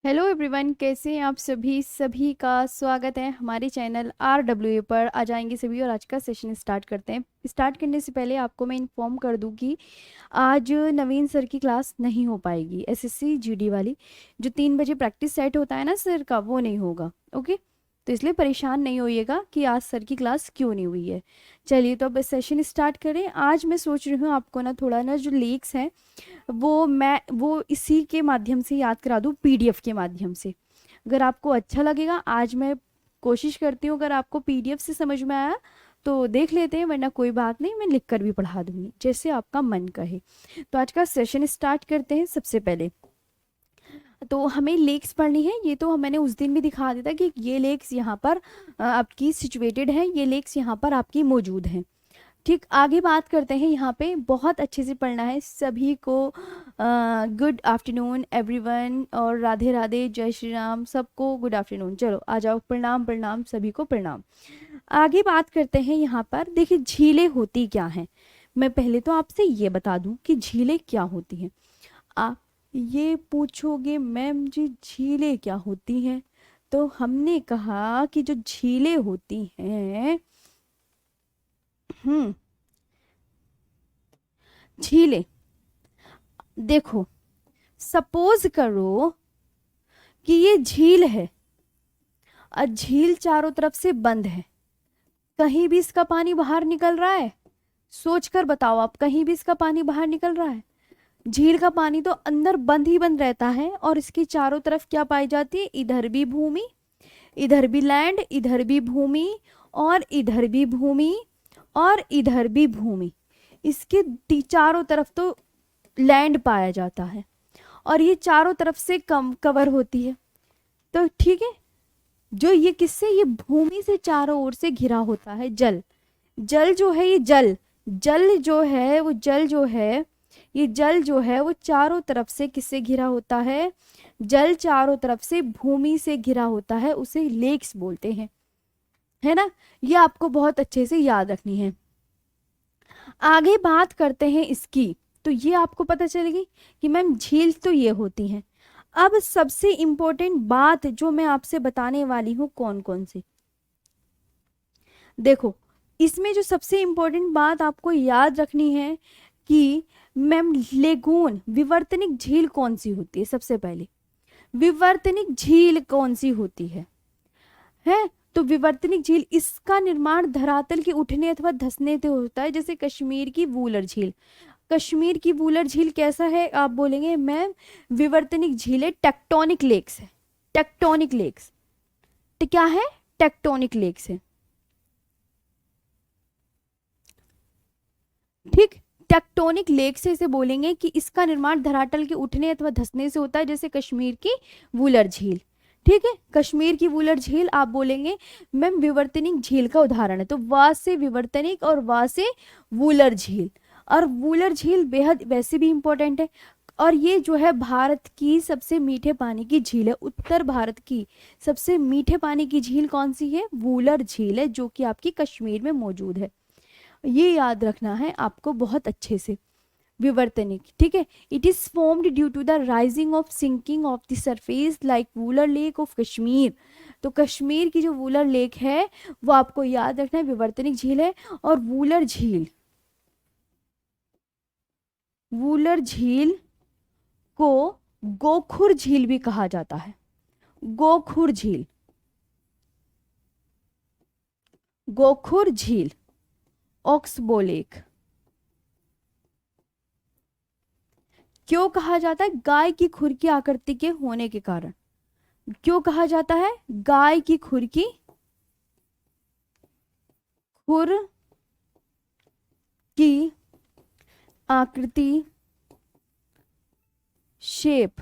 Hello everyone, कैसे हैं आप सभी। सभी का स्वागत है हमारे चैनल RWA पर। आ जाएंगे सभी और आज का सेशन स्टार्ट करते हैं। स्टार्ट करने से पहले आपको मैं इन्फॉर्म कर दूं कि आज नवीन सर की क्लास नहीं हो पाएगी। SSC GD वाली जो 3 बजे प्रैक्टिस सेट होता है ना सर का, वो नहीं होगा। ओके, तो इसलिए परेशान नहीं होइएगा कि आज सर की क्लास क्यों नहीं हुई है। चलिए तो अब सेशन स्टार्ट करें। आज मैं सोच रही हूँ आपको ना थोड़ा ना जो लीक्स हैं वो इसी के माध्यम से याद करा दूँ, PDF के माध्यम से। अगर आपको अच्छा लगेगा, आज मैं कोशिश करती हूँ, अगर आपको PDF से समझ में आया तो देख लेते हैं, वरना कोई बात नहीं, मैं लिख कर भी पढ़ा दूंगी, जैसे आपका मन कहे। तो आज का सेशन स्टार्ट करते हैं। सबसे पहले तो हमें लेक्स पढ़नी है। ये तो मैंने उस दिन भी दिखा दिया था कि ये लेक्स यहाँ पर आपकी सिचुएटेड है, ये लेक्स यहाँ पर आपकी मौजूद हैं। ठीक, आगे बात करते हैं। यहाँ पे बहुत अच्छे से पढ़ना है सभी को। गुड आफ्टरनून एवरीवन, और राधे राधे, जय श्री राम, सबको गुड आफ्टरनून। चलो आ जाओ, प्रणाम प्रणाम, सभी को प्रणाम। आगे बात करते हैं। यहाँ पर देखिए झीलें होती क्या हैं। मैं पहले तो आपसे ये बता दूं कि झीलें क्या होती हैं। आप ये पूछोगे मैम जी झीलें क्या होती हैं, तो हमने कहा कि जो झीलें होती हैं, झीलें देखो, सपोज करो कि ये झील है और झील चारों तरफ से बंद है। कहीं भी इसका पानी बाहर निकल रहा है? सोचकर बताओ आप, कहीं भी इसका पानी बाहर निकल रहा है? झील का पानी तो अंदर बंद ही बंद रहता है, और इसकी चारों तरफ क्या पाई जाती है? इधर भी भूमि, इधर भी लैंड, इधर भी भूमि, और इधर भी भूमि, और इधर भी भूमि। इसके चारों तरफ तो लैंड पाया जाता है, और ये चारों तरफ से कम कवर होती है। तो ठीक है, जो ये किससे, ये भूमि से चारों ओर से घिरा होता है। जल, जल जो है, ये जल, जल जो है वो, जल जो है, ये जल जो है वो चारों तरफ से किससे घिरा होता है? जल चारों तरफ से भूमि से घिरा होता है, उसे लेक्स बोलते हैं, है ना। ये आपको बहुत अच्छे से याद रखनी है। आगे बात करते हैं इसकी, तो ये आपको पता चलेगी कि मैम झील तो ये होती हैं। अब सबसे इंपॉर्टेंट बात जो मैं आपसे बताने वाली हूँ, कौन कौन सी, देखो इसमें जो सबसे इंपॉर्टेंट बात आपको याद रखनी है कि मैम लेगून, विवर्तनिक झील कौन सी होती है। सबसे पहले विवर्तनिक झील कौन सी होती है। तो विवर्तनिक झील, इसका निर्माण धरातल के उठने अथवा धंसने से होता है। जैसे कश्मीर की वूलर झील, कश्मीर की वूलर झील कैसा है? आप बोलेंगे मैम विवर्तनिक झील है, टेक्टोनिक लेक्स है। टेक्टोनिक लेक्स तो क्या है? टेक्टोनिक लेक्स है। ठीक, टेक्टोनिक लेक से इसे बोलेंगे कि इसका निर्माण धरातल के उठने अथवा धंसने से होता है, जैसे कश्मीर की वूलर झील। ठीक है, कश्मीर की वूलर झील आप बोलेंगे मैम विवर्तनिक झील का उदाहरण है। तो वा से विवर्तनिक और वा से वूलर झील, और वूलर झील बेहद वैसे भी इंपॉर्टेंट है। और ये जो है भारत की सबसे मीठे पानी की झील है। उत्तर भारत की सबसे मीठे पानी की झील कौन सी है? वूलर झील है, जो कि आपकी कश्मीर में मौजूद है। ये याद रखना है आपको बहुत अच्छे से। विवर्तनिक, ठीक है, it is formed due to the rising of sinking of the surface like Wular lake of Kashmir. तो कश्मीर की जो वूलर लेक है वो आपको याद रखना है, विवर्तनिक झील है। और वूलर झील, वूलर झील को गोखुर झील भी कहा जाता है। गोखुर झील, गोखुर झील, ऑक्सबो लेक। क्यों कहा जाता है? गाय की खुर की आकृति के होने के कारण। क्यों कहा जाता है? गाय की खुर की, खुर की आकृति, शेप,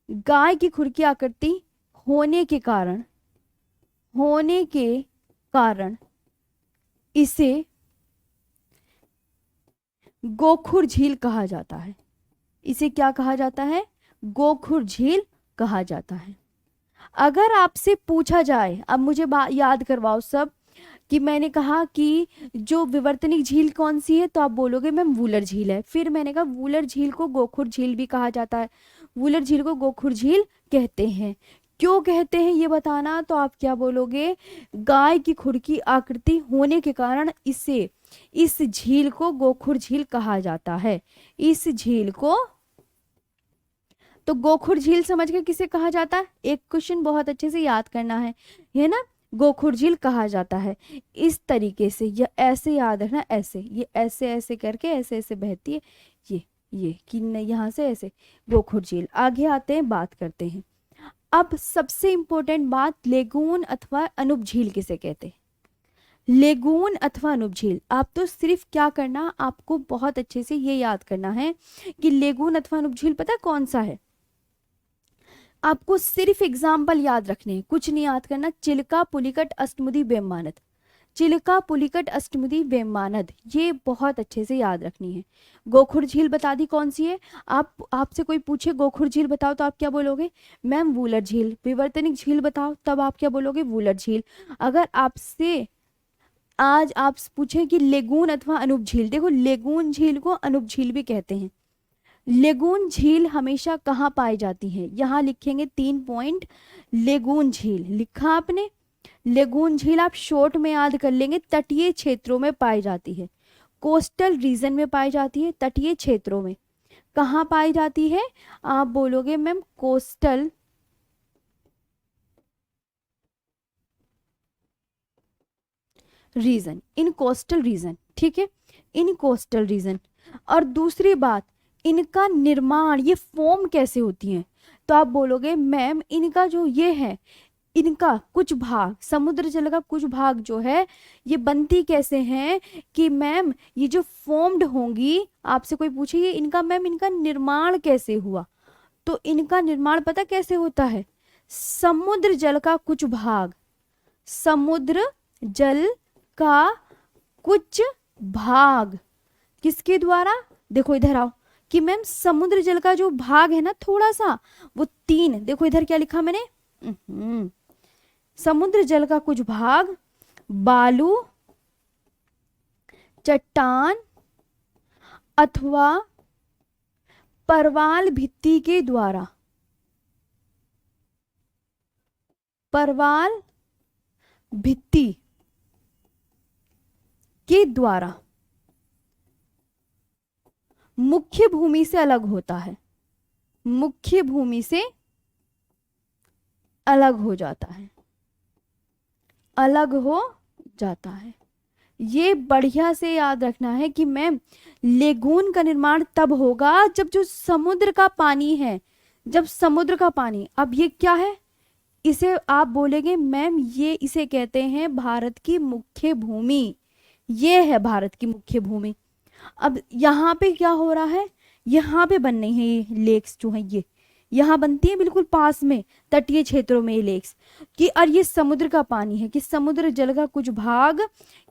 गाय की खुर की आकृति होने के कारण, होने के कारण इसे गोखुर झील कहा जाता है। इसे क्या कहा जाता है? गोखुर झील कहा जाता है। अगर आपसे पूछा जाए, अब मुझे याद करवाओ सब, कि मैंने कहा कि जो विवर्तनिक झील कौन सी है, तो आप बोलोगे मैम वूलर झील है। फिर मैंने कहा वूलर झील को गोखुर झील भी कहा जाता है। वूलर झील को गोखुर झील कहते हैं। क्यों कहते हैं ये बताना, तो आप क्या बोलोगे, गाय की खुर की आकृति होने के कारण इस झील को गोखुर झील कहा जाता है। इस झील को, तो गोखुर झील समझ के किसे कहा जाता है, एक क्वेश्चन बहुत अच्छे से याद करना है ना, गोखुर झील कहा जाता है। इस तरीके से, या ऐसे याद रखना, ऐसे, ये ऐसे ऐसे करके ऐसे ऐसे बहती है, ये कि यहाँ से ऐसे, गोखुर झील। आगे आते हैं, बात करते हैं। अब सबसे इंपॉर्टेंट बात, लेगून अथवा अनुप झील किसे कहते हैं। लेगून अथवा अनुप झील, आप तो सिर्फ क्या करना, आपको बहुत अच्छे से ये याद करना है कि लेगून अथवा अनुप झील पता है कौन सा है। आपको सिर्फ एग्जाम्पल याद रखने हैं, कुछ नहीं याद करना। चिल्का, पुलिकट, अष्टमुदी, वेममानद। चिल्का, पुलिकट, अष्टमुदी, वेममानद, ये बहुत अच्छे से याद रखनी है। गोखुर झील बता दी कौन सी है। आपसे कोई पूछे गोखुर झील बताओ तो आप क्या बोलोगे, मैम वूलर झील। विवर्तनिक झील बताओ, तब आप क्या बोलोगे, वूलर झील। अगर आपसे आज आप पूछे कि लेगून अथवा अनुप झील, देखो लेगून झील को अनुप झील भी कहते हैं। लेगून झील हमेशा कहाँ पाई जाती है, यहाँ लिखेंगे 3 पॉइंट। लेगून झील लिखा आपने, लेगून झील आप शॉर्ट में याद कर लेंगे, तटीय क्षेत्रों में पाई जाती है, कोस्टल रीजन में पाई जाती है, तटीय क्षेत्रों में। कहाँ पाई जाती है, आप बोलोगे मैम कोस्टल रीजन, इन कोस्टल रीजन, ठीक है, इन कोस्टल रीजन। और दूसरी बात, इनका निर्माण, ये फॉर्म कैसे होती हैं, तो आप बोलोगे मैम इनका जो ये है, इनका कुछ भाग, समुद्र जल का कुछ भाग जो है, ये बनती कैसे हैं कि मैम ये जो फॉर्म्ड होंगी, आपसे कोई पूछे ये इनका मैम इनका निर्माण कैसे हुआ, तो इनका निर्माण पता कैसे होता है, समुद्र जल का कुछ भाग, समुद्र जल का कुछ भाग किसके द्वारा, देखो इधर आओ, कि मैम समुद्र जल का जो भाग है ना थोड़ा सा, वो 3, देखो इधर क्या लिखा मैंने, समुद्र जल का कुछ भाग बालू, चट्टान अथवा परवाल भित्ति के द्वारा, परवाल भित्ति के द्वारा मुख्य भूमि से अलग होता है, मुख्य भूमि से अलग हो जाता है, अलग हो जाता है। ये बढ़िया से याद रखना है कि मैम लेगून का निर्माण तब होगा जब जो समुद्र का पानी है, जब समुद्र का पानी, अब ये क्या है, इसे आप बोलेंगे मैम ये इसे कहते हैं भारत की मुख्य भूमि, ये है भारत की मुख्य भूमि। अब यहाँ पे क्या हो रहा है, यहाँ पे बन रही है ये लेक्स जो है, ये यहाँ बनती है बिल्कुल पास में तटीय क्षेत्रों में ये लेक्स कि, और ये समुद्र का पानी है कि समुद्र जल का कुछ भाग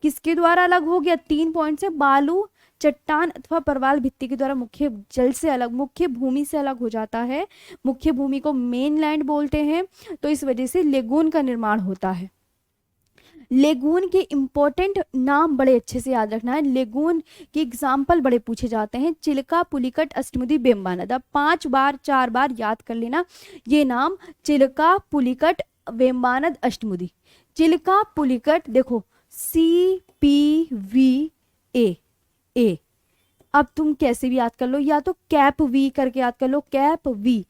किसके द्वारा अलग हो गया, 3 पॉइंट से, बालू, चट्टान अथवा परवाल भित्ति के द्वारा मुख्य जल से अलग, मुख्य भूमि से अलग हो जाता है। मुख्य भूमि को मेन लैंड बोलते हैं, तो इस वजह से लेगून का निर्माण होता है। लेगून के इंपॉर्टेंट नाम बड़े अच्छे से याद रखना है, लेगून के एग्जाम्पल बड़े पूछे जाते हैं, चिल्का, पुलिकट, अष्टमुदी, वेममानद। अब 5 बार 4 बार याद कर लेना ये नाम, चिल्का, पुलिकट, वेममानद, अष्टमुदी। चिल्का, पुलिकट, देखो CPVA, अब तुम कैसे भी याद कर लो, या तो कैप वी करके याद कर लो, कैप वी,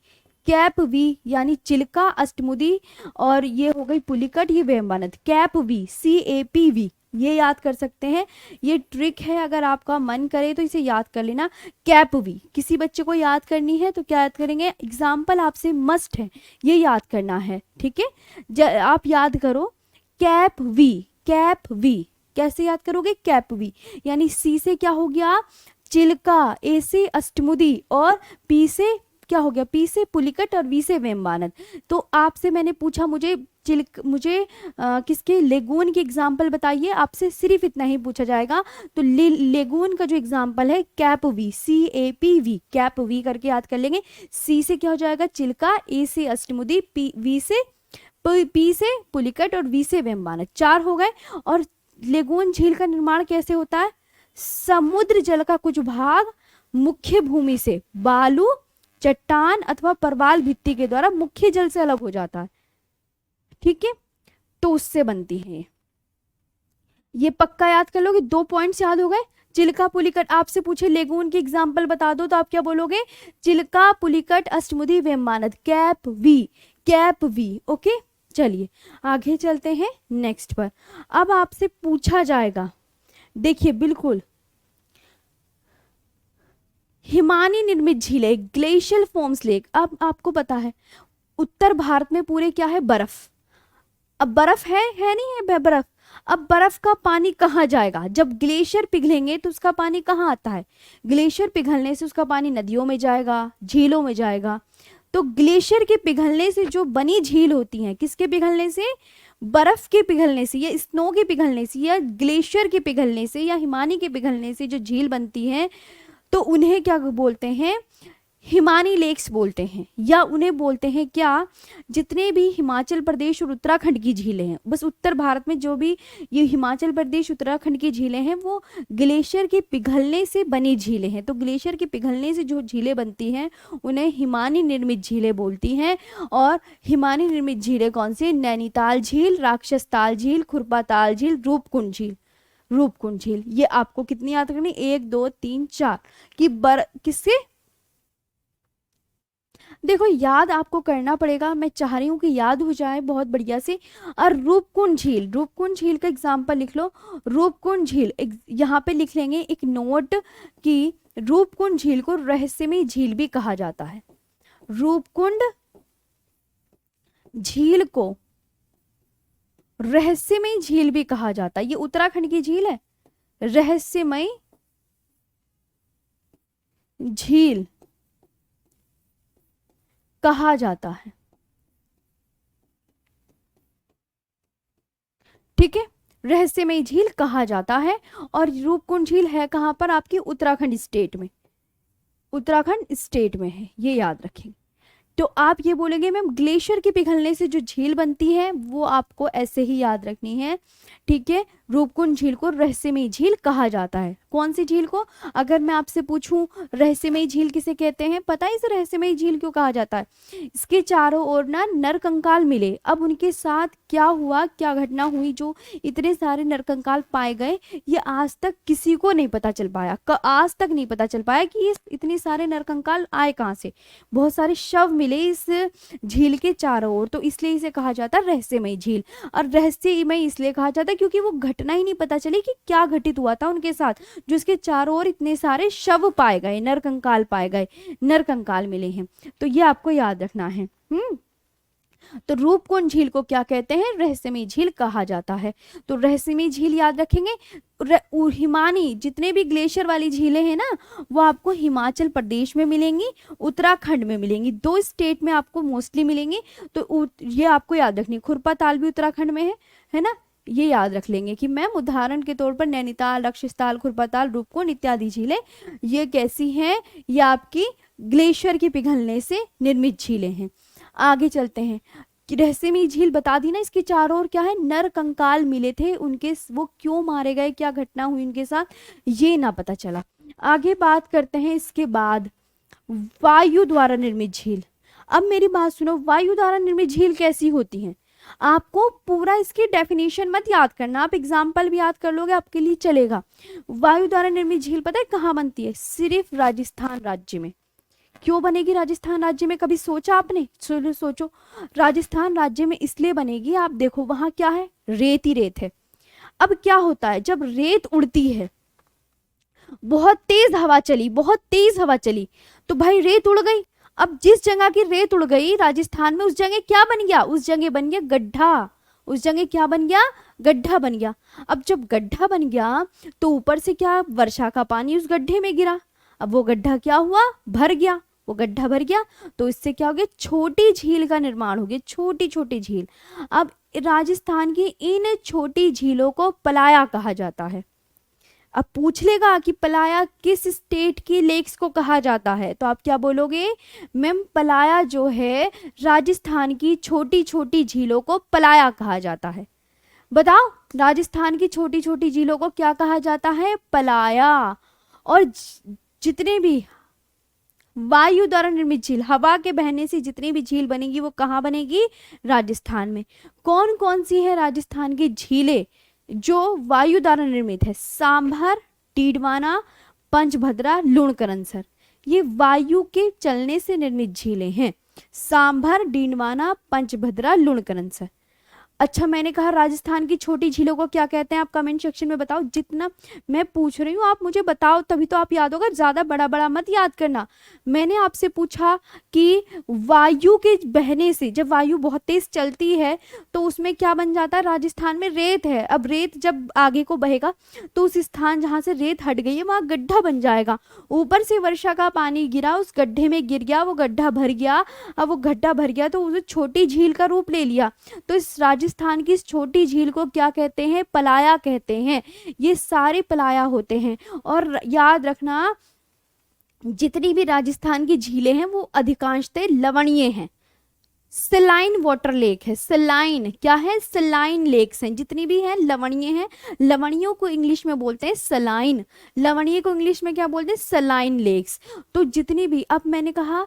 कैप वी यानी चिल्का, अष्टमुदी, और ये हो गई पुलिकट, ये वेममानद, कैप वी, CAPV, ये याद कर सकते हैं। ये ट्रिक है, अगर आपका मन करे तो इसे याद कर लेना, कैप वी। किसी बच्चे को याद करनी है तो क्या याद करेंगे, एग्जाम्पल आपसे मस्ट है, ये याद करना है, ठीक है। आप याद करो कैप वी, कैप वी कैसे याद करोगे, कैप वी यानी C से क्या हो गया, चिल्का, A से अष्टमुदी, और P से क्या हो गया, P से पुलिकट, और V से वेममानद। तो आपसे मैंने पूछा मुझे किसके लेगून के एग्जाम्पल बताइए, आपसे सिर्फ इतना ही पूछा जाएगा। तो लेगून का जो एग्जाम्पल है cap V, CAPV, cap V करके याद कर लेंगे। C से क्या हो जाएगा, चिल्का, A से अष्टमुदी, P से पुलिकट, और V से वेममानद। 4 हो गए। और लेगून झील का निर्माण कैसे होता है, समुद्र जल का कुछ भाग मुख्य भूमि से, बालू, चट्टान अथवा परवाल भित्ति के द्वारा मुख्य जल से अलग हो जाता है, ठीक है, तो उससे बनती है। ये पक्का याद कर लोगे, 2 पॉइंट्स याद हो गए। चिल्का पुलिकट, आपसे पूछे लेगून की एग्जाम्पल बता दो तो आप क्या बोलोगे, Chilika Pulicat Ashtamudi Vembanad, cap V, okay. चलिए आगे चलते हैं नेक्स्ट पर। अब आपसे पूछा जाएगा, देखिए बिल्कुल, हिमानी निर्मित झीलें, ग्लेशियल फॉर्म्स लेक। अब आपको पता है उत्तर भारत में पूरे क्या है, बर्फ। अब बर्फ है नहीं है बर्फ। अब बर्फ का पानी कहाँ जाएगा, जब ग्लेशियर पिघलेंगे तो उसका पानी कहाँ आता है, ग्लेशियर पिघलने से उसका पानी नदियों में जाएगा, झीलों में जाएगा। तो ग्लेशियर के पिघलने से जो बनी झील होती है, किसके पिघलने से, बर्फ के पिघलने से या स्नो के पिघलने से या ग्लेशियर के पिघलने से या हिमानी के पिघलने से जो झील बनती है, तो उन्हें क्या बोलते हैं, हिमानी लेक्स बोलते हैं, या उन्हें बोलते हैं क्या, जितने भी हिमाचल प्रदेश और उत्तराखंड की झीलें हैं, बस उत्तर भारत में जो भी ये हिमाचल प्रदेश उत्तराखंड की झीलें हैं वो ग्लेशियर के पिघलने से बनी झीलें हैं। तो ग्लेशियर के पिघलने से जो झीलें बनती हैं उन्हें हिमानी निर्मित झीलें बोलती हैं। और हिमानी निर्मित झीलें कौन सी, नैनीताल झील, राक्षस ताल झील, खुरपा ताल झील, रूपकुंड झील। रूपकुंड झील ये आपको कितनी याद रखनी, 1 2 3 4 की किससे, देखो याद आपको करना पड़ेगा, मैं चाह रही हूँ कि याद हो जाए बहुत बढ़िया से। और रूपकुंड झील का एग्जाम्पल लिख लो। रूपकुंड झील यहाँ पे लिख लेंगे एक नोट कि रूपकुंड झील को रहस्यमयी झील भी कहा जाता है। रूपकुंड झील को रहस्यमयी झील भी कहा जाता है। ये उत्तराखंड की झील है, रहस्यमयी झील कहा जाता है, ठीक है, रहस्यमयी झील कहा जाता है। और रूपकुंड झील है कहां पर, आपकी उत्तराखंड स्टेट में, उत्तराखंड स्टेट में है, ये याद रखेंगे। तो आप ये बोलेंगे मैम ग्लेशियर के पिघलने से जो झील बनती है वो आपको ऐसे ही याद रखनी है, ठीक है। रूपकुंड झील को रहस्यमयी झील कहा जाता है। कौन सी झील को, अगर मैं आपसे पूछूं रहस्यमयी झील किसे कहते हैं, पता है इसे रहस्यमयी झील क्यों कहा जाता है, इसके चारों ओर ना नरकंकाल मिले। अब उनके साथ क्या हुआ, क्या घटना हुई, जो इतने सारे नरकंकाल पाए गए, ये आज तक किसी को नहीं पता चल पाया, आज तक नहीं पता चल पाया कि ये इतने सारे नरकंकाल आए कहाँ से। बहुत सारे शव मिले इस झील के चारों ओर, तो इसलिए इसे कहा जाता है रहस्यमयी झील। और रहस्यमयी इसलिए कहा जाता है क्योंकि वो घटना ही नहीं पता चली कि क्या घटित हुआ था उनके साथ, जो इसके चारों ओर इतने सारे शव पाए गए, नरकंकाल पाए गए, नरकंकाल मिले हैं। तो ये आपको याद रखना है। तो रूपकुंड झील को क्या कहते हैं, रहस्यमयी झील कहा जाता है। तो रहस्यमयी झील याद रखेंगे। हिमानी जितने भी ग्लेशियर वाली झीलें हैं ना, वो आपको हिमाचल प्रदेश में मिलेंगी, उत्तराखंड में मिलेंगी, 2 स्टेट में आपको मोस्टली मिलेंगी। तो ये आपको याद रखनी, खुरपा ताल भी उत्तराखंड में है ना, ये याद रख लेंगे कि मैम उदाहरण के तौर पर नैनीताल, राक्षसताल, खुरपाताल, रूपकुंड इत्यादि झीलें ये कैसी हैं, ये आपकी ग्लेशियर के पिघलने से निर्मित झीलें हैं। आगे चलते हैं, रहस्यमयी झील बता दी ना, इसके चारों ओर क्या है, नर कंकाल मिले थे, उनके वो क्यों मारे गए, क्या घटना हुई उनके साथ, ये ना पता चला। आगे बात करते हैं इसके बाद वायु द्वारा निर्मित झील। अब मेरी बात सुनो, वायु द्वारा निर्मित झील कैसी होती है, आपको पूरा इसकी डेफिनेशन मत याद करना, आप एग्जाम्पल भी याद कर लोगे आपके लिए चलेगा। वायु द्वारा निर्मित झील पता है कहाँ बनती है, सिर्फ राजस्थान राज्य में। क्यों बनेगी राजस्थान राज्य में, कभी सोचा आपने, सोचो राजस्थान राज्य में इसलिए बनेगी, आप देखो वहां क्या है, रेत ही रेत है। अब क्या होता है, जब रेत उड़ती है, बहुत तेज हवा चली, बहुत तेज हवा चली, तो भाई रेत उड़ गई। अब जिस जगह की रेत उड़ गई राजस्थान में, उस जगह क्या बन गया, उस जगह बन गया गड्ढा, उस जगह क्या बन गया, गड्ढा बन गया। अब जब गड्ढा बन गया तो ऊपर से क्या, वर्षा का पानी उस गड्ढे में गिरा, अब वो गड्ढा क्या हुआ, भर गया, वो गड्ढा भर गया, तो इससे क्या हो गया, छोटी झील का निर्माण हो गया, छोटी छोटी झील। अब राजस्थान की इन छोटी झीलों को पलाया कहा जाता है। अब पूछ लेगा कि पलाया किस स्टेट की लेक्स को कहा जाता है, तो आप क्या बोलोगे, मैम पलाया जो है राजस्थान की छोटी छोटी झीलों को पलाया कहा जाता है। बताओ राजस्थान की छोटी छोटी झीलों को क्या कहा जाता है, पलाया। और जितने भी वायु द्वारा निर्मित झील, हवा के बहने से जितनी भी झील बनेगी वो कहाँ बनेगी? राजस्थान में। कौन कौन सी है राजस्थान की झीलें जो वायु द्वारा निर्मित है? सांभर, डीडवाना, पंचभद्रा, लूणकरनसर। ये वायु के चलने से निर्मित झीलें हैं। सांभर, डीडवाना, पंचभद्रा, लूणकरनसर। अच्छा, मैंने कहा राजस्थान की छोटी झीलों को क्या कहते हैं? आप कमेंट सेक्शन में बताओ। जितना मैं पूछ रही हूँ आप मुझे बताओ, तभी तो आप याद होगा। ज्यादा बड़ा बड़ा मत याद करना। मैंने आपसे पूछा कि वायु के बहने से, जब वायु बहुत तेज चलती है तो उसमें क्या बन जाता है? राजस्थान में रेत है। अब रेत जब आगे को बहेगा तो उस स्थान जहाँ से रेत हट गई है वहाँ गड्ढा बन जाएगा। ऊपर से वर्षा का पानी गिरा, उस गड्ढे में गिर गया, वो गड्ढा भर गया। अब वो गड्ढा भर गया तो उसे छोटी झील का रूप ले लिया। तो इस राजस्थान की इस छोटी झील को क्या कहते हैं? पलाया कहते हैं। ये सारे पलाया होते हैं। और याद रखना, जितनी भी राजस्थान की झीलें हैं वो अधिकांशतः लवणीय हैं। सलाइन वाटर लेक है। सलाइन क्या है? सलाइन लेक्स हैं। जितनी भी हैं लवणीय हैं। लवणियों को इंग्लिश में बोलते हैं सलाइन। लवणीय को इंग्लिश में क्या बोलते हैं? Saline lakes. तो जितनी भी, अब मैंने कहा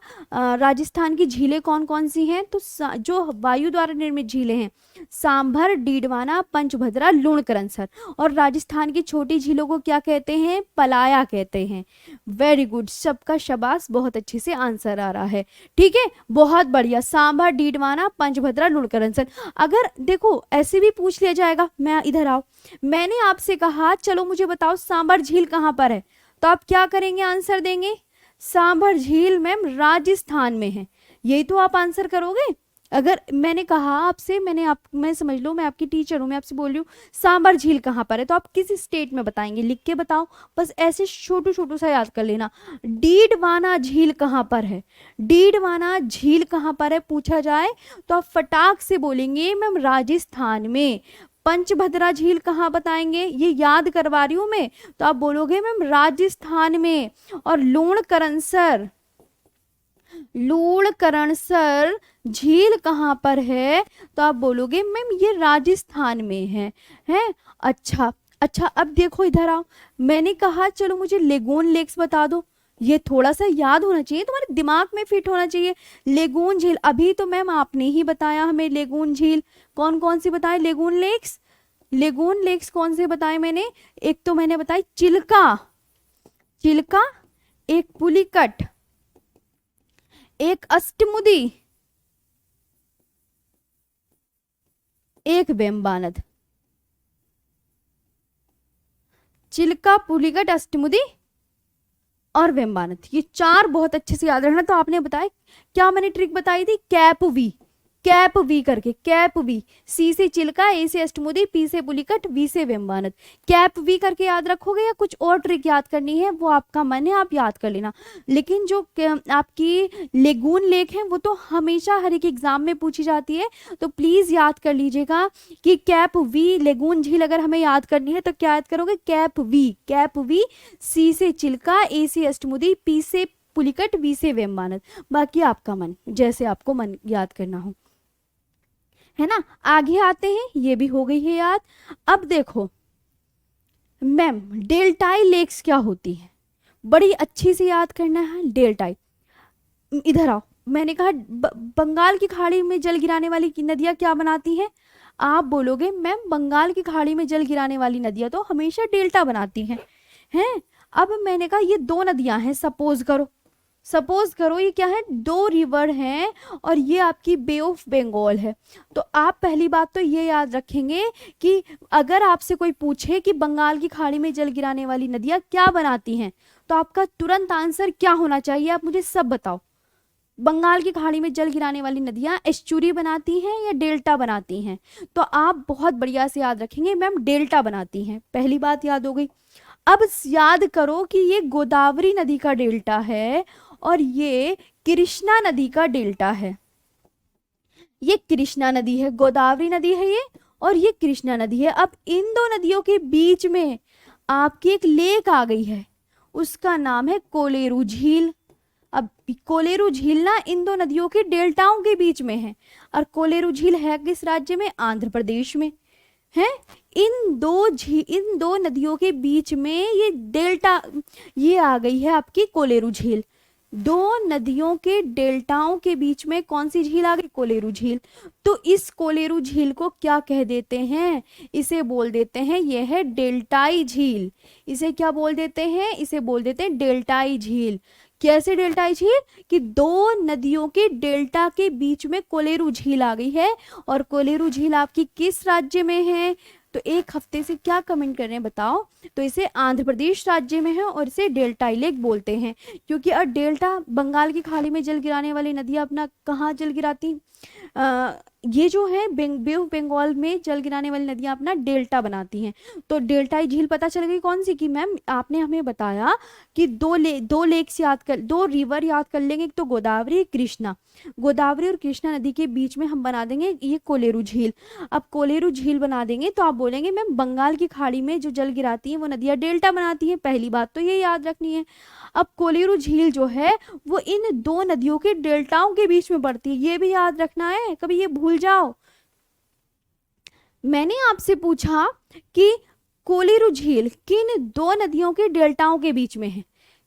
राजस्थान की झीलें कौन कौन सी हैं? तो जो वायु द्वारा निर्मित झीलें हैं, सांभर, डीडवाना, पंचभद्रा, लूणकरनसर। और राजस्थान की छोटी झीलों को क्या कहते हैं? पलाया कहते हैं। वेरी गुड, सबका शाबाश, बहुत अच्छे से आंसर आ रहा है। ठीक है, बहुत बढ़िया। सांभर, डीडवाना, पंचभद्रा, लूणकरनसर। अगर देखो ऐसे भी पूछ लिया जाएगा, मैं इधर आओ, मैंने आपसे कहा चलो मुझे बताओ सांभर झील कहाँ पर है, तो आप क्या करेंगे? आंसर देंगे सांभर झील मैम राजस्थान में है। यही तो आप आंसर करोगे। अगर मैंने कहा आपसे, मैं समझ लो मैं आपकी टीचर हूँ, मैं आपसे बोल रही हूँ सांभर झील कहाँ पर है, तो आप किस स्टेट में बताएंगे? लिख के बताओ। बस ऐसे छोटू छोटू सा याद कर लेना। डीडवाना झील कहाँ पर है? डीडवाना झील कहाँ पर है पूछा जाए तो आप फटाक से बोलेंगे मैम राजस्थान में। पंचभद्रा झील कहाँ बताएंगे? ये याद करवा रही हूँ मैं, तो आप बोलोगे मैम राजस्थान में। और लूणकरनसर झील कहाँ पर है? तो आप बोलोगे मैम ये राजस्थान में है। अच्छा अच्छा, अब देखो इधर आओ। मैंने कहा चलो मुझे लेगून लेक्स बता दो। ये थोड़ा सा याद होना चाहिए, तुम्हारे दिमाग में फिट होना चाहिए। लेगून झील, अभी तो मैम आपने ही बताया हमें लेगून झील। कौन कौन सी बताए लेगून लेक्स? लेगून लेक्स कौन से बताए मैंने? एक तो मैंने बताई चिल्का, एक पुलिकट, एक अष्टमुदी, एक वेम्बानद। चिल्का, पुलिकट, अष्टमुदी और वेम्बानद, ये चार बहुत अच्छे से याद रखना। तो आपने बताया क्या मैंने ट्रिक बताई थी? कैप वी करके, कैप वी। सी से चिल्का, ए से अष्टमुदी, पी से पुलिकट, वी से वेम्बानद। कैप वी करके याद रखोगे या कुछ और ट्रिक याद करनी है वो आपका मन है, आप याद कर लेना। लेकिन जो आपकी लेगून लेक है वो तो हमेशा हर एक एग्जाम में पूछी जाती है, तो प्लीज याद कर लीजिएगा कि कैप वी लेगून झील अगर हमें याद करनी है तो क्या याद करोगे? Cap we. सी से चिल्का, ए से अष्टमुदी, पी से पुलिकट, वी से वेम्बानद। बाकी आपका मन, जैसे आपको मन याद करना हो, है ना। आगे आते हैं, ये भी हो गई है याद। अब देखो मैम डेल्टाई लेक्स क्या होती है, बड़ी अच्छी से याद करना है। डेल्टाई, इधर आओ। मैंने कहा बंगाल की खाड़ी में जल गिराने वाली नदियां क्या बनाती हैं? आप बोलोगे मैम बंगाल की खाड़ी में जल गिराने वाली नदियां तो हमेशा डेल्टा बनाती हैं। अब मैंने कहा ये दो नदियां हैं, सपोज करो ये क्या है? दो रिवर हैं और ये आपकी बे ऑफ बंगाल है। तो आप पहली बात तो ये याद रखेंगे कि अगर आपसे कोई पूछे कि बंगाल की खाड़ी में जल गिराने वाली नदियां क्या बनाती हैं, तो आपका तुरंत आंसर क्या होना चाहिए? आप मुझे सब बताओ। बंगाल की खाड़ी में जल गिराने वाली नदियां एस्चुरी बनाती हैं या डेल्टा बनाती हैं? तो आप बहुत बढ़िया से याद रखेंगे मैम डेल्टा बनाती हैं। पहली बात याद हो गई। अब याद करो कि ये गोदावरी नदी का डेल्टा है और ये कृष्णा नदी का डेल्टा है। ये कृष्णा नदी है, गोदावरी नदी है ये, और ये कृष्णा नदी है। अब इन दो नदियों के बीच में आपकी एक लेक आ गई है, उसका नाम है कोलेरू झील। अब कोलेरू झील ना इन दो नदियों के डेल्टाओं के बीच में है, और कोलेरू झील है किस राज्य में? आंध्र प्रदेश में है। इन दो नदियों के बीच में ये डेल्टा, ये आ गई है आपकी कोलेरू झील। दो नदियों के डेल्टाओं के बीच में कौन सी झील आ गई? कोलेरू झील। तो इस कोलेरू झील को क्या कह देते हैं? इसे बोल देते हैं, यह है डेल्टाई झील। इसे क्या बोल देते हैं? इसे बोल देते हैं डेल्टाई झील। कैसे डेल्टाई झील? कि दो नदियों के डेल्टा के बीच में कोलेरू झील आ गई है। और कोलेरू झील आपकी किस राज्य में है? तो एक हफ्ते से क्या कमेंट कर रहे हैं बताओ? तो इसे आंध्र प्रदेश राज्य में है और इसे डेल्टाई लेक बोलते हैं। क्योंकि डेल्टा, बंगाल की खाड़ी में जल गिराने वाली नदियां अपना कहाँ जल गिराती? ये जो है बे ऑफ बंगाल में जल गिराने वाली नदियां अपना डेल्टा बनाती हैं। तो डेल्टाई झील पता चल गई कौन सी? कि मैम आपने हमें बताया कि दो लेक्स याद कर, दो रिवर याद कर लेंगे, एक तो गोदावरी, कृष्णा। गोदावरी और कृष्णा नदी के बीच में हम बना देंगे ये कोलेरू झील। अब कोलेरू झील बना देंगे तो आप बोलेंगे मैम बंगाल की खाड़ी में जो जल गिराती है वो नदियां डेल्टा बनाती हैं। पहली बात तो ये याद रखनी है। अब कोलेरू झील जो है वो इन दो नदियों के डेल्टाओं के बीच में पड़ती है, ये भी याद रखना है, कभी ये भूल जाओ। मैंने आपसे पूछा कि कोलेरू झील किन दो नदियों के डेल्टाओं के बीच में है?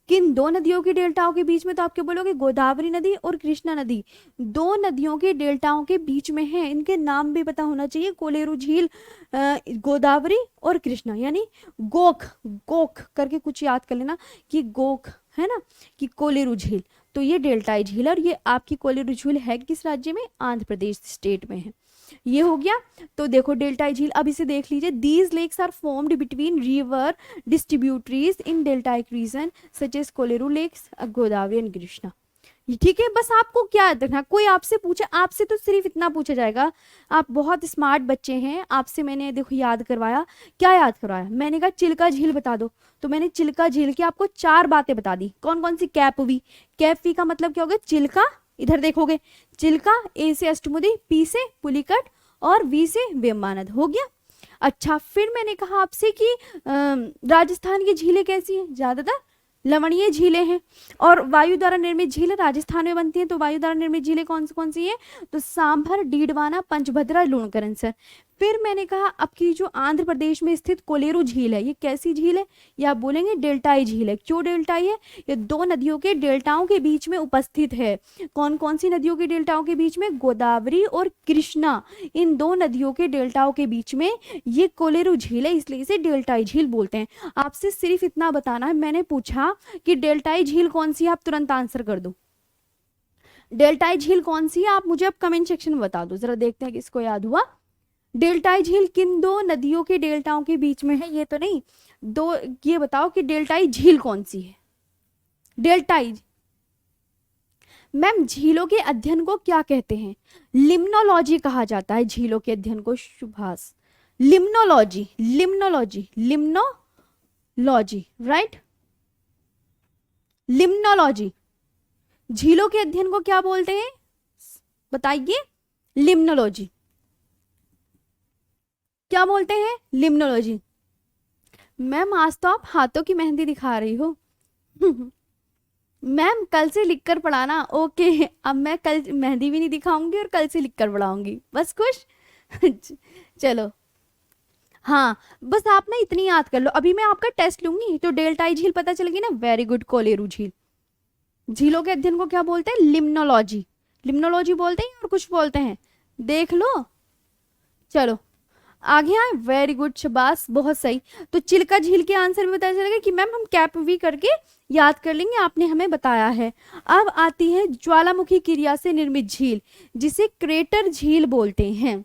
किन दो नदियों के डेल्टाओं के बीच में? तो आप क्या बोलोगे? गोदावरी नदी और कृष्णा नदी दो नदियों के डेल्टाओं के बीच में है। इनके नाम भी पता होना चाहिए, कोलेरू झील, गोदावरी और कृष्णा, यानी गोख, गोख करके कुछ याद कर लेना कि गोख है ना, कि कोलेरू झील। तो ये डेल्टाई झील है और ये आपकी कोलेरू झील है किस राज्य में? आंध्र प्रदेश स्टेट में है। ये हो गया। तो देखो डेल्टाई झील, अब इसे देख लीजिए। These lakes are formed between river distributaries in deltaic region such as Kolleru lakes, Godavari and Krishna. ठीक है, बस आपको क्या याद रखना, कोई आपसे पूछे, आपसे तो सिर्फ इतना पूछा जाएगा। आप बहुत स्मार्ट बच्चे हैं, आपसे मैंने देखो याद करवाया। क्या याद करवाया? मैंने कहा चिल्का झील बता दो, तो मैंने चिल्का झील की आपको चार बातें बता दी। कौन कौन सी? कैपवी। कैपवी का मतलब क्या होगा? चिल्का। इधर देखोगे, चिल्का, ए से अष्टमुदी, पी से पुलिकट और वी से वेम्बानद। हो गया। अच्छा, फिर मैंने कहा आपसे कि राजस्थान की झीलें कैसी हैं? ज्यादातर लवणीय झीलें हैं और वायु द्वारा निर्मित झीलें राजस्थान में बनती हैं। तो वायु द्वारा निर्मित झीलें कौन सी है? तो सांभर, डीडवाना, पंचभद्रा, लूणकरण। फिर मैंने कहा आपकी जो आंध्र प्रदेश में स्थित कोलेरू झील है, ये कैसी झील है? ये आप बोलेंगे डेल्टाई झील है। क्यों डेल्टाई है? ये दो नदियों के डेल्टाओं के बीच में उपस्थित है। कौन कौन सी नदियों के डेल्टाओं के बीच में? गोदावरी और कृष्णा, इन दो नदियों के डेल्टाओं के बीच में ये कोलेरू झील है, इसलिए इसे डेल्टाई झील बोलते हैं। आपसे सिर्फ इतना बताना है, मैंने पूछा कि डेल्टाई झील कौन सी है, आप तुरंत आंसर कर दो। डेल्टाई झील कौन सी है आप मुझे अब कमेंट सेक्शन में बता दो, जरा देखते हैं किसको याद हुआ। डेल्टाई झील किन दो नदियों के डेल्टाओं के बीच में है? ये तो नहीं, दो, ये बताओ कि डेल्टाई झील कौन सी है? डेल्टाई। मैम झीलों के अध्ययन को क्या कहते हैं? लिम्नोलॉजी कहा जाता है झीलों के अध्ययन को, Subhash. Limnology, limnology, limnology, right. Limnology. झीलों के अध्ययन को क्या बोलते हैं बताइए? लिम्नोलॉजी। क्या बोलते हैं? लिम्नोलॉजी। मैम आज तो आप हाथों की मेहंदी दिखा रही हो। मैम कल से लिखकर पढ़ाना। ओके, अब मैं कल मेहंदी भी नहीं दिखाऊंगी और कल से लिखकर पढ़ाऊंगी, बस खुश। चलो, हाँ, बस आप ना इतनी याद कर लो। अभी मैं आपका टेस्ट लूंगी तो डेल्टाई झील पता चलेगी ना। Very good. कोलेरू झील। झीलों के अध्ययन को क्या बोलते हैं? लिम्नोलॉजी। लिम्नोलॉजी बोलते हैं और कुछ बोलते हैं, देख लो। चलो आगे आए। वेरी गुड, शबाश, बहुत सही। तो चिल्का झील के आंसर भी पता चलेगा कि मैम हम कैप वी करके याद कर लेंगे, आपने हमें बताया है। अब आती है ज्वालामुखी क्रिया से निर्मित झील, जिसे क्रेटर झील बोलते हैं।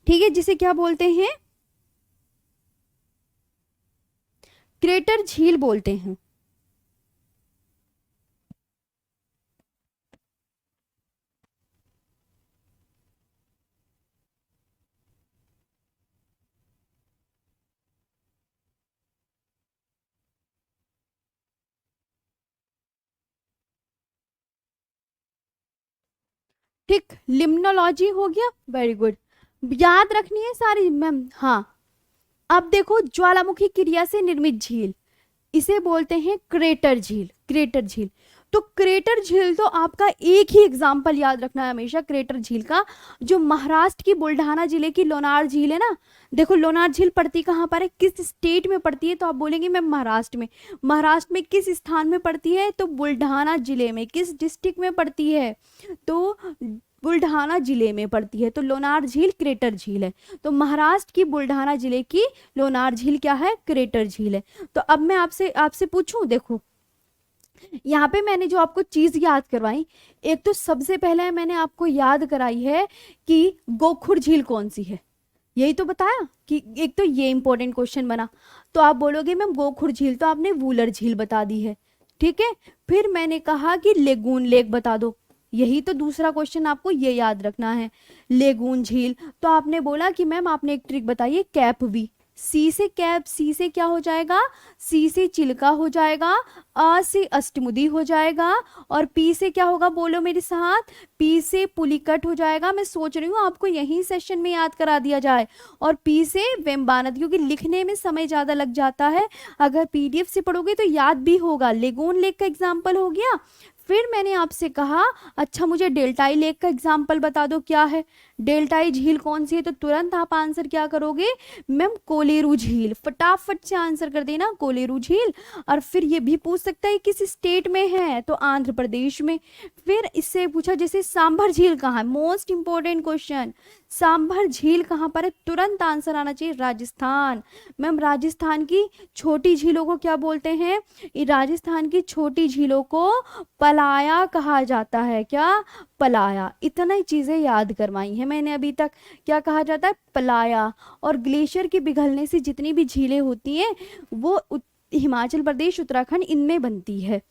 ठीक है, जिसे क्या बोलते हैं? क्रेटर झील बोलते हैं। ठीक, लिम्नोलॉजी हो गया। वेरी गुड, याद रखनी है सारी मैम। हाँ, अब देखो ज्वालामुखी क्रिया से निर्मित झील, इसे बोलते हैं क्रेटर झील। क्रेटर झील। तो क्रेटर झील तो आपका एक ही एग्जाम्पल याद रखना है हमेशा क्रेटर झील का, जो महाराष्ट्र की बुल्ढाना जिले की लोनार झील है ना। देखो लोनार झील पड़ती कहाँ पर है, किस स्टेट में पड़ती है, तो आप बोलेंगे मैं महाराष्ट्र में। महाराष्ट्र में किस स्थान में पड़ती है, तो बुल्ढाना जिले में। किस डिस्ट्रिक्ट में पड़ती है, तो बुल्ढाना जिले में पड़ती है। तो लोनार झील क्रेटर झील है। तो महाराष्ट्र की बुल्ढाना जिले की लोनार झील क्या है, क्रेटर झील है। तो अब मैं आपसे आपसे पूछूं, देखो यहाँ पे मैंने जो आपको चीज याद करवाई, एक तो सबसे पहले मैंने आपको याद कराई है कि गोखुर झील कौन सी है, यही तो बताया कि एक तो ये इंपॉर्टेंट क्वेश्चन बना। तो आप बोलोगे मैम गोखुर झील तो आपने वूलर झील बता दी है, ठीक है। फिर मैंने कहा कि लेगून लेक बता दो, यही तो दूसरा क्वेश्चन आपको ये याद रखना है, लेगून झील। तो आपने बोला कि मैम आपने एक ट्रिक बताई कैप वी, सी से कैप, सी से क्या हो जाएगा, सी से चिल्का हो जाएगा, आ से अष्टमुदी हो जाएगा, और पी से क्या होगा, बोलो मेरे साथ, पी से पुलिकट हो जाएगा। मैं सोच रही हूँ आपको यही सेशन में याद करा दिया जाए। और पी से वेम्बानद, क्योंकि लिखने में समय ज्यादा लग जाता है, अगर पीडीएफ से पढ़ोगे तो याद भी होगा। लेगून लेक का एग्जाम्पल हो गया। फिर मैंने आपसे कहा अच्छा मुझे डेल्टाई लेक का एग्जाम्पल बता दो क्या है, डेल्टाई झील कौन सी है। तो तुरंत आप आंसर क्या करोगे, मैम कोलेरू झील, फटाफट से आंसर कर देना कोलेरू झील। और फिर ये भी पूछ सकता है किस स्टेट में है, तो आंध्र प्रदेश में। फिर इससे पूछा जैसे सांभर झील कहाँ है, मोस्ट इंपॉर्टेंट क्वेश्चन, सांभर झील कहाँ पर है, तुरंत आंसर आना चाहिए राजस्थान। मैम राजस्थान की छोटी झीलों को क्या बोलते हैं, राजस्थान की छोटी झीलों को पलाया कहा जाता है, क्या, पलाया। इतना ही चीजें याद करवाई हैं मैंने अभी तक, क्या कहा जाता है, पलाया। और ग्लेशियर के पिघलने से जितनी भी झीलें होती हैं वो हिमाचल प्रदेश उत्तराखंड इनमें बनती है,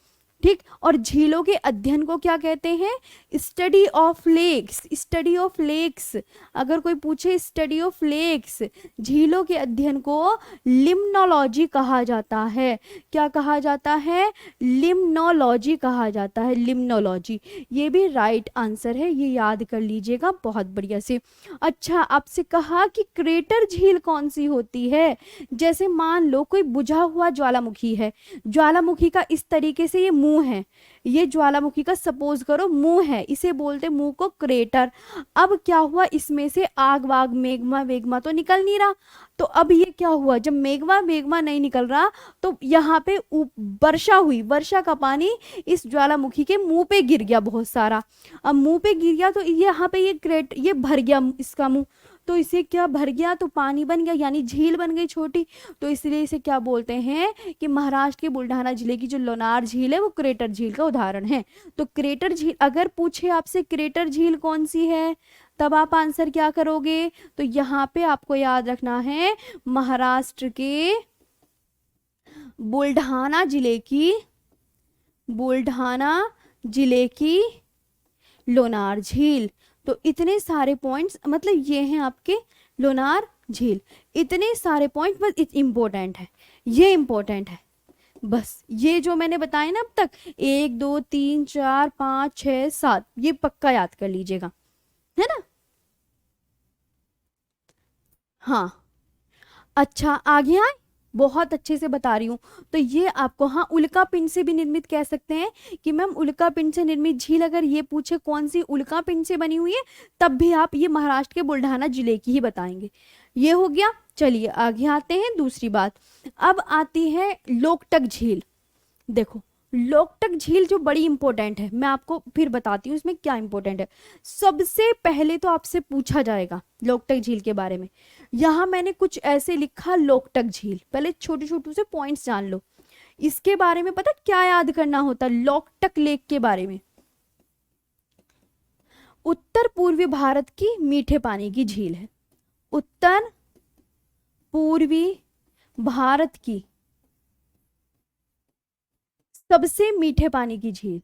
ठीक। और झीलों के अध्ययन को क्या कहते हैं, study of lakes, study of lakes. अगर कोई पूछे स्टडी ऑफ लेक्स, झीलों के अध्ययन को लिम्नोलॉजी कहा जाता है, क्या कहा जाता है, लिम्नोलॉजी कहा जाता है, लिम्नोलॉजी। ये भी राइट आंसर है, ये याद कर लीजिएगा बहुत बढ़िया से। अच्छा आपसे कहा कि क्रेटर झील कौन सी होती है, जैसे मान लो कोई बुझा हुआ ज्वालामुखी है, ज्वालामुखी का इस तरीके से ये मुंह है, ये ज्वालामुखी का सपोज करो मुंह है, इसे बोलते मुंह को क्रेटर। अब क्या हुआ, इसमें से आग वाग मेग्मा वेग्मा तो निकल नहीं रहा। तो अब ये क्या हुआ, जब मेग्मा वेग्मा नहीं निकल रहा तो यहाँ पे वर्षा हुई, वर्षा का पानी इस ज्वालामुखी के मुंह पे गिर गया बहुत सारा। अब मुंह पे गिर गया तो यहाँ पे ये भर गया इसका मुंह, तो इसे क्या भर गया, तो पानी बन गया, यानी झील बन गई छोटी। तो इसलिए इसे क्या बोलते हैं कि महाराष्ट्र के बुल्ढाना जिले की जो लोनार झील है वो क्रेटर झील का उदाहरण है। तो क्रेटर झील, अगर पूछे आपसे क्रेटर झील कौन सी है, तब आप आंसर क्या करोगे, तो यहाँ पे आपको याद रखना है महाराष्ट्र के बुल्ढाना जिले की लोनार झील। तो इतने सारे पॉइंट्स, मतलब ये हैं आपके लोनार झील, इतने सारे पॉइंट बस इंपॉर्टेंट है, ये इंपॉर्टेंट है बस। ये जो मैंने बताया ना अब तक 1 2 3 4 5 6 7, ये पक्का याद कर लीजिएगा, है ना। हाँ अच्छा आगे आए, बहुत अच्छे से बता रही हूँ। तो ये आपको, हाँ उल्का पिंड से भी निर्मित कह सकते हैं कि मैम उल्का पिंड से निर्मित झील, अगर ये पूछे कौन सी उल्का पिंड से बनी हुई है, तब भी आप ये महाराष्ट्र के बुल्ढाना जिले की ही बताएंगे। ये हो गया। चलिए आगे आते हैं दूसरी बात। अब आती है लोकटक झील। देखो लोकटक झील जो बड़ी इंपॉर्टेंट है, मैं आपको फिर बताती हूँ इसमें क्या इंपॉर्टेंट है। सबसे पहले तो आपसे पूछा जाएगा लोकटक झील के बारे में। यहाँ मैंने कुछ ऐसे लिखा लोकटक झील, पहले छोटे छोटे से पॉइंट्स जान लो इसके बारे में। पता क्या याद करना होता है लोकटक लेक के बारे में, उत्तर पूर्वी भारत की मीठे पानी की झील है, उत्तर पूर्वी भारत की सबसे मीठे पानी की झील,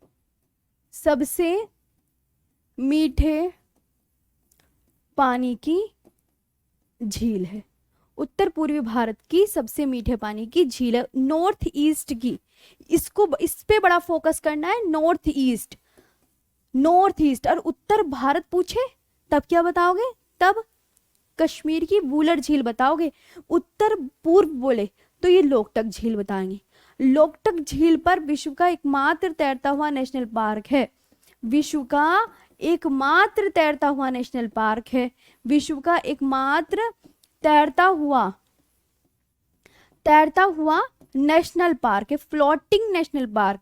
सबसे मीठे पानी की झील है, उत्तर पूर्वी भारत की सबसे मीठे पानी की झील है, नॉर्थ ईस्ट की। इसको इस पे बड़ा फोकस करना है, नॉर्थ ईस्ट, नॉर्थ ईस्ट। और उत्तर भारत पूछे तब क्या बताओगे, तब कश्मीर की वूलर झील बताओगे। उत्तर पूर्व बोले तो ये लोकटक झील बताएंगे। लोकटक झील पर विश्व का एकमात्र तैरता हुआ नेशनल पार्क है। विश्व का एकमात्र तैरता हुआ नेशनल पार्क है। विश्व का एकमात्र तैरता हुआ नेशनल पार्क है। Floating national park,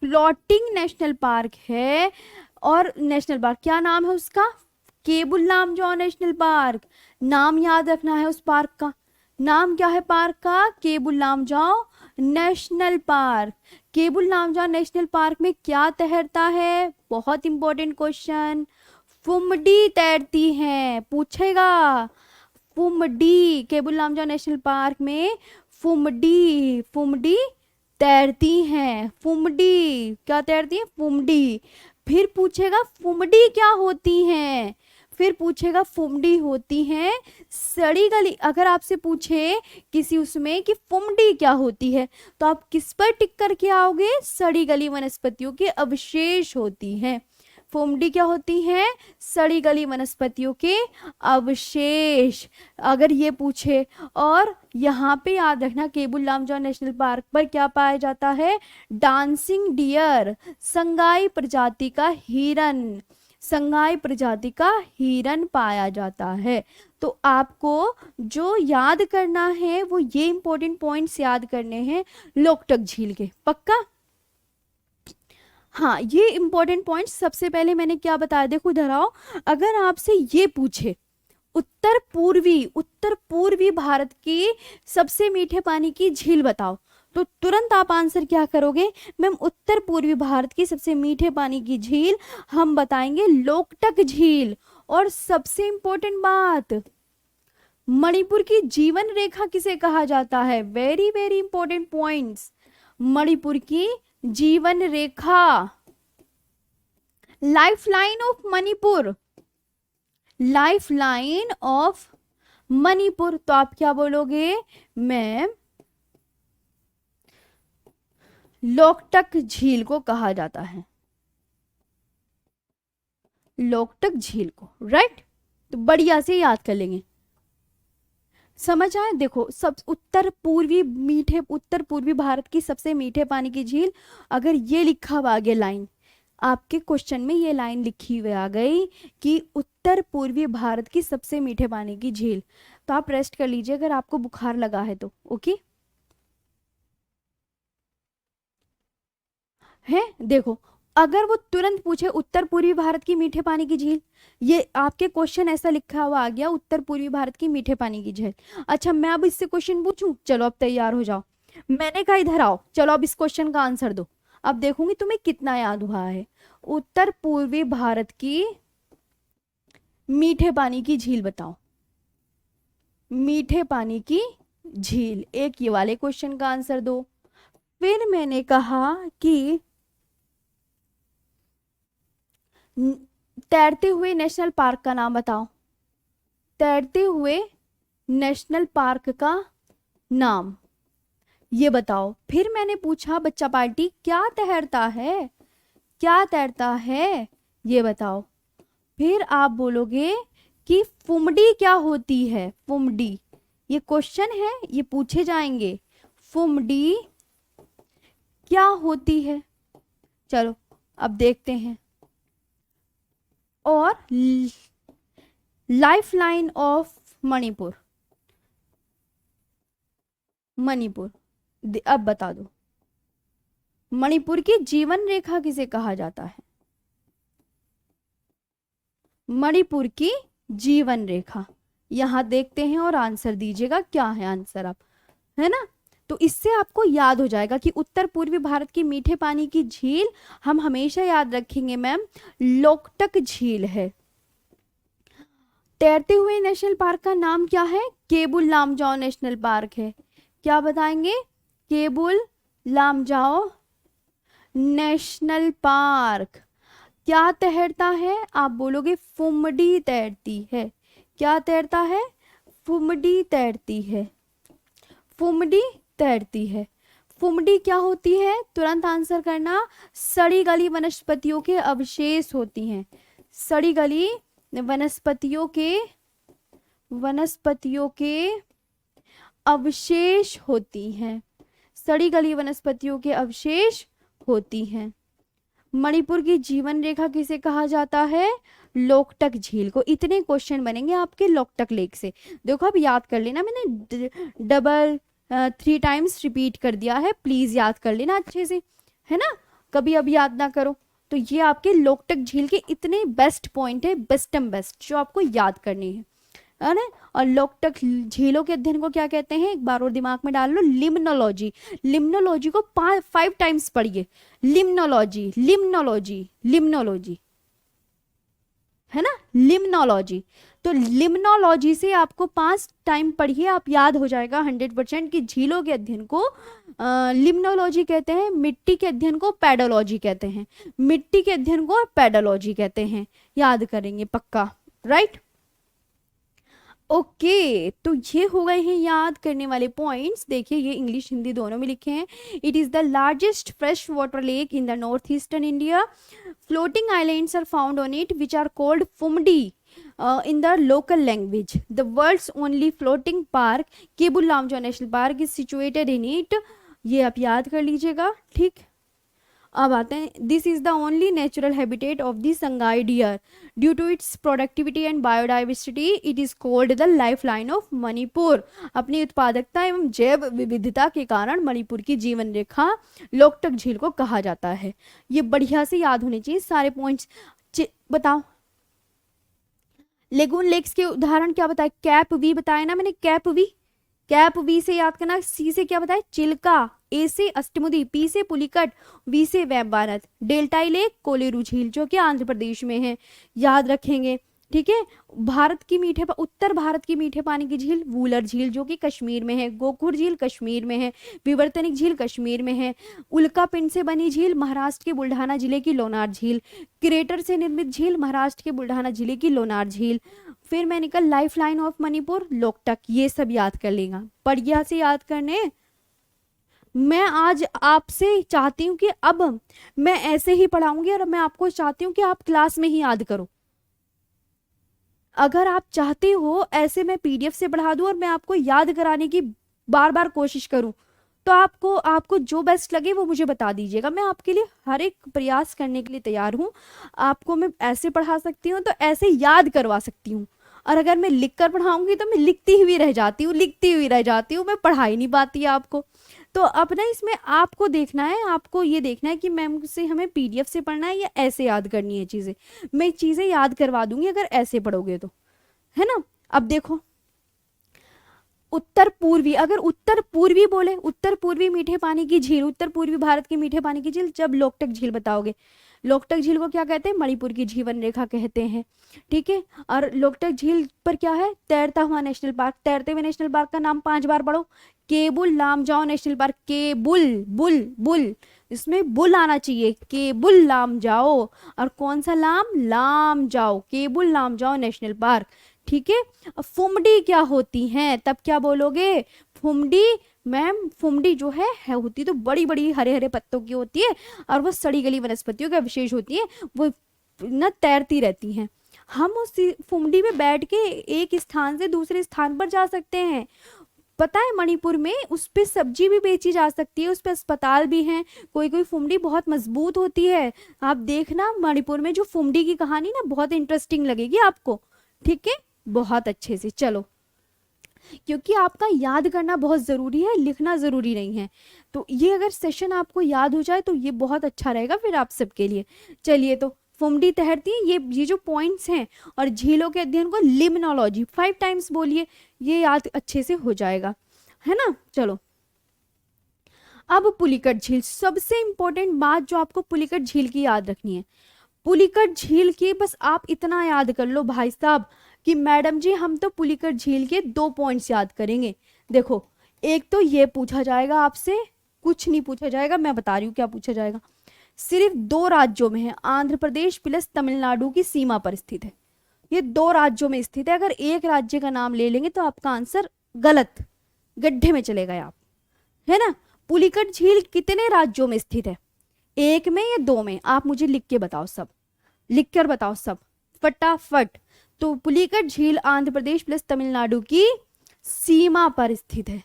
floating national park है। और नेशनल पार्क क्या नाम है उसका? Keibul Lamjao national park. नाम याद रखना है उस पार्क का। नाम क्या है पार्क का? Keibul Lamjao national park. Keibul Lamjao national park में क्या तैरता है? बहुत इंपॉर्टेंट क्वेश्चन, फुमडी तैरती है, पूछेगा। फुमडी, केबुल लामजाओ नेशनल पार्क में फुमडी तैरती हैं। फुमडी क्या तैरती है? फुमडी। फिर पूछेगा फुमडी क्या होती हैं? फिर पूछेगा फुमडी होती हैं सड़ी गली। अगर आपसे पूछे किसी उसमें कि फुमडी क्या होती है, तो आप किस पर टिक करके आओगे? सड़ी गली वनस्पतियों के अवशेष होती हैं। फुमडी क्या होती हैं? सड़ी गली वनस्पतियों के अवशेष, अगर ये पूछे। और यहाँ पे याद रखना, केबुल लामजाओ नेशनल पार्क पर क्या पाया जाता है? डांसिंग डियर, संगाई प्रजाति का हिरन, संगाई प्रजाति का हिरन पाया जाता है। तो आपको जो याद करना है वो ये इंपॉर्टेंट पॉइंट्स याद करने हैं लोकटक झील के, पक्का? हाँ, ये इंपॉर्टेंट पॉइंट सबसे पहले मैंने क्या बताया, देखो इधर आओ। अगर आपसे ये पूछे उत्तर पूर्वी भारत की सबसे मीठे पानी की झील बताओ, तो तुरंत आप आंसर क्या करोगे? मैम उत्तर पूर्वी भारत की सबसे मीठे पानी की झील हम बताएंगे लोकटक झील। और सबसे इंपॉर्टेंट बात, मणिपुर की जीवन रेखा किसे कहा जाता है? Very very important points. Manipur की जीवन रेखा, life line of Manipur, life line of Manipur. तो आप क्या बोलोगे? मैम लोकटक झील को कहा जाता है, लोकटक झील को, राइट? तो बढ़िया से याद कर लेंगे, समझ आए? देखो सब उत्तर पूर्वी भारत की सबसे मीठे पानी की झील, अगर ये लिखा हुआ आगे लाइन, आपके क्वेश्चन में ये लाइन लिखी हुई आ गई कि उत्तर पूर्वी भारत की सबसे मीठे पानी की झील, तो आप रेस्ट कर लीजिए अगर आपको बुखार लगा है तो, ओके है? देखो अगर वो तुरंत पूछे उत्तर पूर्वी भारत की मीठे पानी की झील, ये आपके क्वेश्चन ऐसा लिखा हुआ आ गया, उत्तर पूर्वी भारत की मीठे पानी की झील। अच्छा मैं अब इससे क्वेश्चन पूछूं? चलो अब तैयार हो जाओ। मैंने कहा इधर आओ, चलो अब इस क्वेश्चन का आंसर दो। अब देखूंगी तुम्हें कितना याद हुआ है। उत्तर पूर्वी भारत की मीठे पानी की झील बताओ, मीठे पानी की झील, एक ये वाले क्वेश्चन का आंसर दो। फिर मैंने कहा कि तैरते हुए नेशनल पार्क का नाम बताओ, तैरते हुए नेशनल पार्क का नाम ये बताओ। फिर मैंने पूछा बच्चा पार्टी क्या तैरता है, क्या तैरता है ये बताओ। फिर आप बोलोगे कि फुमडी क्या होती है? फुमडी, ये क्वेश्चन है, ये पूछे जाएंगे, फुमडी क्या होती है? चलो अब देखते हैं। और life line of Manipur, Manipur अब बता दो, मणिपुर की जीवन रेखा किसे कहा जाता है? मणिपुर की जीवन रेखा, यहां देखते हैं और आंसर दीजिएगा क्या है आंसर आप, है ना? तो इससे आपको याद हो जाएगा कि उत्तर पूर्वी भारत की मीठे पानी की झील हम हमेशा याद रखेंगे मैम लोकटक झील है। तैरते हुए नेशनल पार्क का नाम क्या है? केबुल लामजाओ नेशनल पार्क है। क्या बताएंगे? Keibul Lamjao national park. क्या तैरता है? आप बोलोगे फुमडी तैरती है। क्या तैरता है? फुमडी तैरती है, फुमडी तैरती है। फुमडी क्या होती है? तुरंत आंसर करना, सड़ी गली वनस्पतियों के अवशेष होती हैं, सड़ी गली वनस्पतियों के अवशेष होती हैं, सड़ी गली वनस्पतियों के अवशेष होती हैं। मणिपुर की जीवन रेखा किसे कहा जाता है? लोकटक झील को। इतने क्वेश्चन बनेंगे आपके लोकटक लेक से। देखो अब याद कर लेना, मैंने डबल 3 टाइम्स रिपीट कर दिया है, प्लीज याद कर लेना अच्छे से, है ना, कभी अब याद ना करो। तो ये आपके लोकटक झील के इतने बेस्ट पॉइंट है, बेस्टम बेस्ट, जो आपको याद करनी है ना। और लोकटक झीलों के अध्ययन को क्या कहते हैं? एक बार और दिमाग में डाल लो, लिम्नोलॉजी। लिम्नोलॉजी को 5 टाइम्स पढ़िए, लिम्नोलॉजी लिम्नोलॉजी लिम्नोलॉजी, है ना, लिम्नोलॉजी। तो लिम्नोलॉजी से आपको 5 टाइम पढ़िए, आप याद हो जाएगा 100% कि झीलों के अध्ययन को लिम्नोलॉजी कहते हैं, मिट्टी के अध्ययन को पेडोलॉजी कहते हैं, मिट्टी के अध्ययन को पेडोलॉजी कहते हैं। याद करेंगे पक्का, राइट। ओके तो ये हो गए हैं याद करने वाले पॉइंट्स। देखिए ये इंग्लिश हिंदी दोनों में लिखे हैं। It is the largest fresh water lake in the north eastern India. Floating islands are found on it which are called phumdi in the local language. The world's only floating park, Keibul Lamjao national park, is situated in it. ये आप याद कर लीजिएगा, ठीक। अब आते हैं, this is the only natural habitat of the Sangai deer due to its productivity and biodiversity it is called the life line of Manipur. अपनी उत्पादकता एवं जैव विविधता के कारण मणिपुर की जीवन रेखा लोकटक झील को कहा जाता है। ये बढ़िया से याद होने चाहिए सारे पॉइंट्स। बताओ लेगून लेक्स के उदाहरण क्या बताए? कैप वी बताया ना मैंने, कैप वी, कैप वी से याद करना। सी से क्या बताया? चिल्का, ए से अष्टमुदी, पी से पुलिकट, वी से वैम्बानद। डेल्टाई लेक कोलेरू झील जो कि आंध्र प्रदेश में है, याद रखेंगे, ठीक है। भारत की उत्तर भारत की मीठे पानी की झील वूलर झील जो कि कश्मीर में है। गोखुर झील कश्मीर में है। विवर्तनिक झील कश्मीर में है। उल्का पिंड से बनी झील महाराष्ट्र के बुल्ढाना जिले की लोनार झील। क्रेटर से निर्मित झील महाराष्ट्र के बुल्ढाना जिले की लोनार झील। फिर मैं निकल life line of Manipur Loktak. ये सब याद कर लेगा, बढ़िया से याद करने। मैं आज आपसे चाहती हूँ कि अब मैं ऐसे ही पढ़ाऊंगी और मैं आपको चाहती हूँ कि आप क्लास में ही याद करो। अगर आप चाहते हो ऐसे मैं पीडीएफ से पढ़ा दूं और मैं आपको याद कराने की बार बार कोशिश करूं, तो आपको जो बेस्ट लगे वो मुझे बता दीजिएगा। मैं आपके लिए हर एक प्रयास करने के लिए तैयार हूं। आपको मैं ऐसे पढ़ा सकती हूँ तो ऐसे याद करवा सकती हूँ, और अगर मैं लिख कर पढ़ाऊंगी तो मैं लिखती हुई रह जाती हूँ, मैं पढ़ा ही नहीं पाती है आपको। तो अब ना इसमें आपको देखना है, आपको ये देखना है कि मैम से हमें पीडीएफ से पढ़ना है या ऐसे याद करनी है चीज़ें। मैं चीज़ें याद करवा दूंगी अगर ऐसे पढ़ोगे तो, है ना। अब देखो उत्तर पूर्वी, अगर उत्तर पूर्वी बोले, उत्तर पूर्वी मीठे पानी की झील, उत्तर पूर्वी भारत की मीठे पानी की झील, जब लोकटक झील बताओगे। लोकटक झील को क्या कहते हैं? मणिपुर की जीवन रेखा कहते हैं, ठीक है। और लोकटक झील पर क्या है? तैरता हुआ नेशनल पार्क। तैरते हुए नेशनल पार्क का नाम 5 बार पढ़ो। Keibul Lamjao national park. केबुल, बुल बुल, इसमें बुल आना चाहिए। केबुल लामजाओ, और कौन सा लाम? लामजाओ, केबुल लामजाओ नेशनल पार्क, ठीक है। फुमडी क्या होती हैं? तब क्या बोलोगे? फुमडी मैम, फुमडी जो है होती तो बड़ी बड़ी हरे हरे पत्तों की होती है, और वो सड़ी गली वनस्पतियों का विशेष होती है, वो न तैरती रहती हैं। हम उस फुमडी में बैठ के एक स्थान से दूसरे स्थान पर जा सकते हैं। पता है मणिपुर में उस पे सब्जी भी बेची जा सकती है, उस पे अस्पताल भी हैं। कोई कोई फुमडी बहुत मजबूत होती है। आप देखना मणिपुर में जो फुमडी की कहानी ना बहुत इंटरेस्टिंग लगेगी आपको, ठीक है, बहुत अच्छे से। चलो, क्योंकि आपका याद करना बहुत ज़रूरी है, लिखना ज़रूरी नहीं है। तो ये अगर सेशन आपको याद हो जाए तो ये बहुत अच्छा रहेगा फिर आप सबके लिए। चलिए, तो फुमडी तैरती है, ये जो पॉइंट्स हैं, और झीलों के अध्ययन को लिम्नोलॉजी 5 टाइम्स बोलिए, ये याद अच्छे से हो जाएगा, है ना। चलो, अब पुलिकट झील, सबसे इंपॉर्टेंट बात जो आपको पुलिकट झील की याद रखनी है। पुलिकट झील की बस आप इतना याद कर लो भाई साहब कि मैडम जी हम तो पुलिकट झील के 2 पॉइंट्स याद करेंगे। देखो, एक तो ये पूछा जाएगा आपसे, कुछ नहीं पूछा जाएगा, मैं बता रही हूँ क्या पूछा जाएगा। सिर्फ 2 राज्यों में है, आंध्र प्रदेश प्लस तमिलनाडु की सीमा पर स्थित है। ये 2 राज्यों में स्थित है। अगर एक राज्य का नाम ले लेंगे तो आपका आंसर गलत, गड्ढे में चले गए आप, है ना। पुलिकट झील कितने राज्यों में स्थित है? 1 में या 2 में? आप मुझे लिख के बताओ, सब लिख कर बताओ, सब फटाफट। तो पुलिकट झील आंध्र प्रदेश प्लस तमिलनाडु की सीमा पर स्थित है,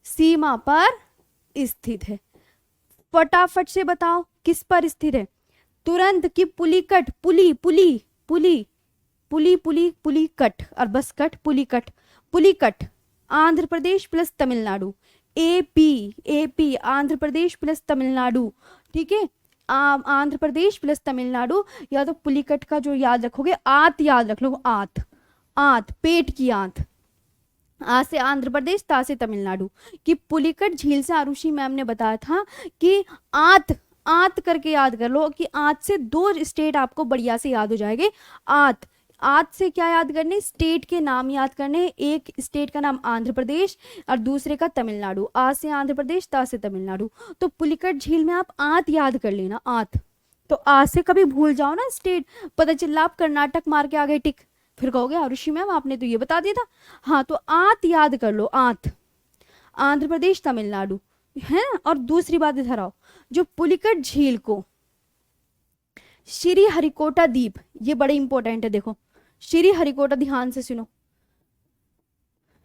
सीमा पर स्थित है? फटाफट से बताओ किस पर स्थित है? तुरंत की पुलिकट, पुली पुली पुली पुली पुली पुलिकट और बस cut, Pulicat, Pulicat. Andhra Pradesh plus Tamil Nadu, AP, AP Andhra Pradesh plus Tamil Nadu, ठीक है। आंध्र प्रदेश प्लस तमिलनाडु, या तो पुलिकट का जो याद रखोगे, आत याद रख लो, आत, आत पेट की आंत। आ से आंध्र प्रदेश, ता से तमिलनाडु। कि पुलिकट झील से आरुषि मैम ने बताया था कि आत, आत करके याद कर लो, कि आत से दो स्टेट आपको बढ़िया से याद हो जाएंगे। आत, आत से क्या याद करने? स्टेट के नाम याद करने। एक स्टेट का नाम आंध्र प्रदेश और दूसरे का तमिलनाडु। आ से आंध्र प्रदेश, ता से तमिलनाडु। तो पुलिकट झील में आप आत याद कर लेना, आत। तो आ से कभी भूल जाओ ना स्टेट, पता चला आप कर्नाटक मार के आ गए टिक, फिर कहोगे आरुषि मैम आपने तो ये बता दिया था। हाँ, तो आत याद कर लो, आत, आंध्र प्रदेश तमिलनाडु है। और दूसरी बात इधर आओ, जो पुलिकट झील को श्री हरिकोटा द्वीप, ये बड़े इंपॉर्टेंट है, देखो श्री हरिकोटा, ध्यान से सुनो।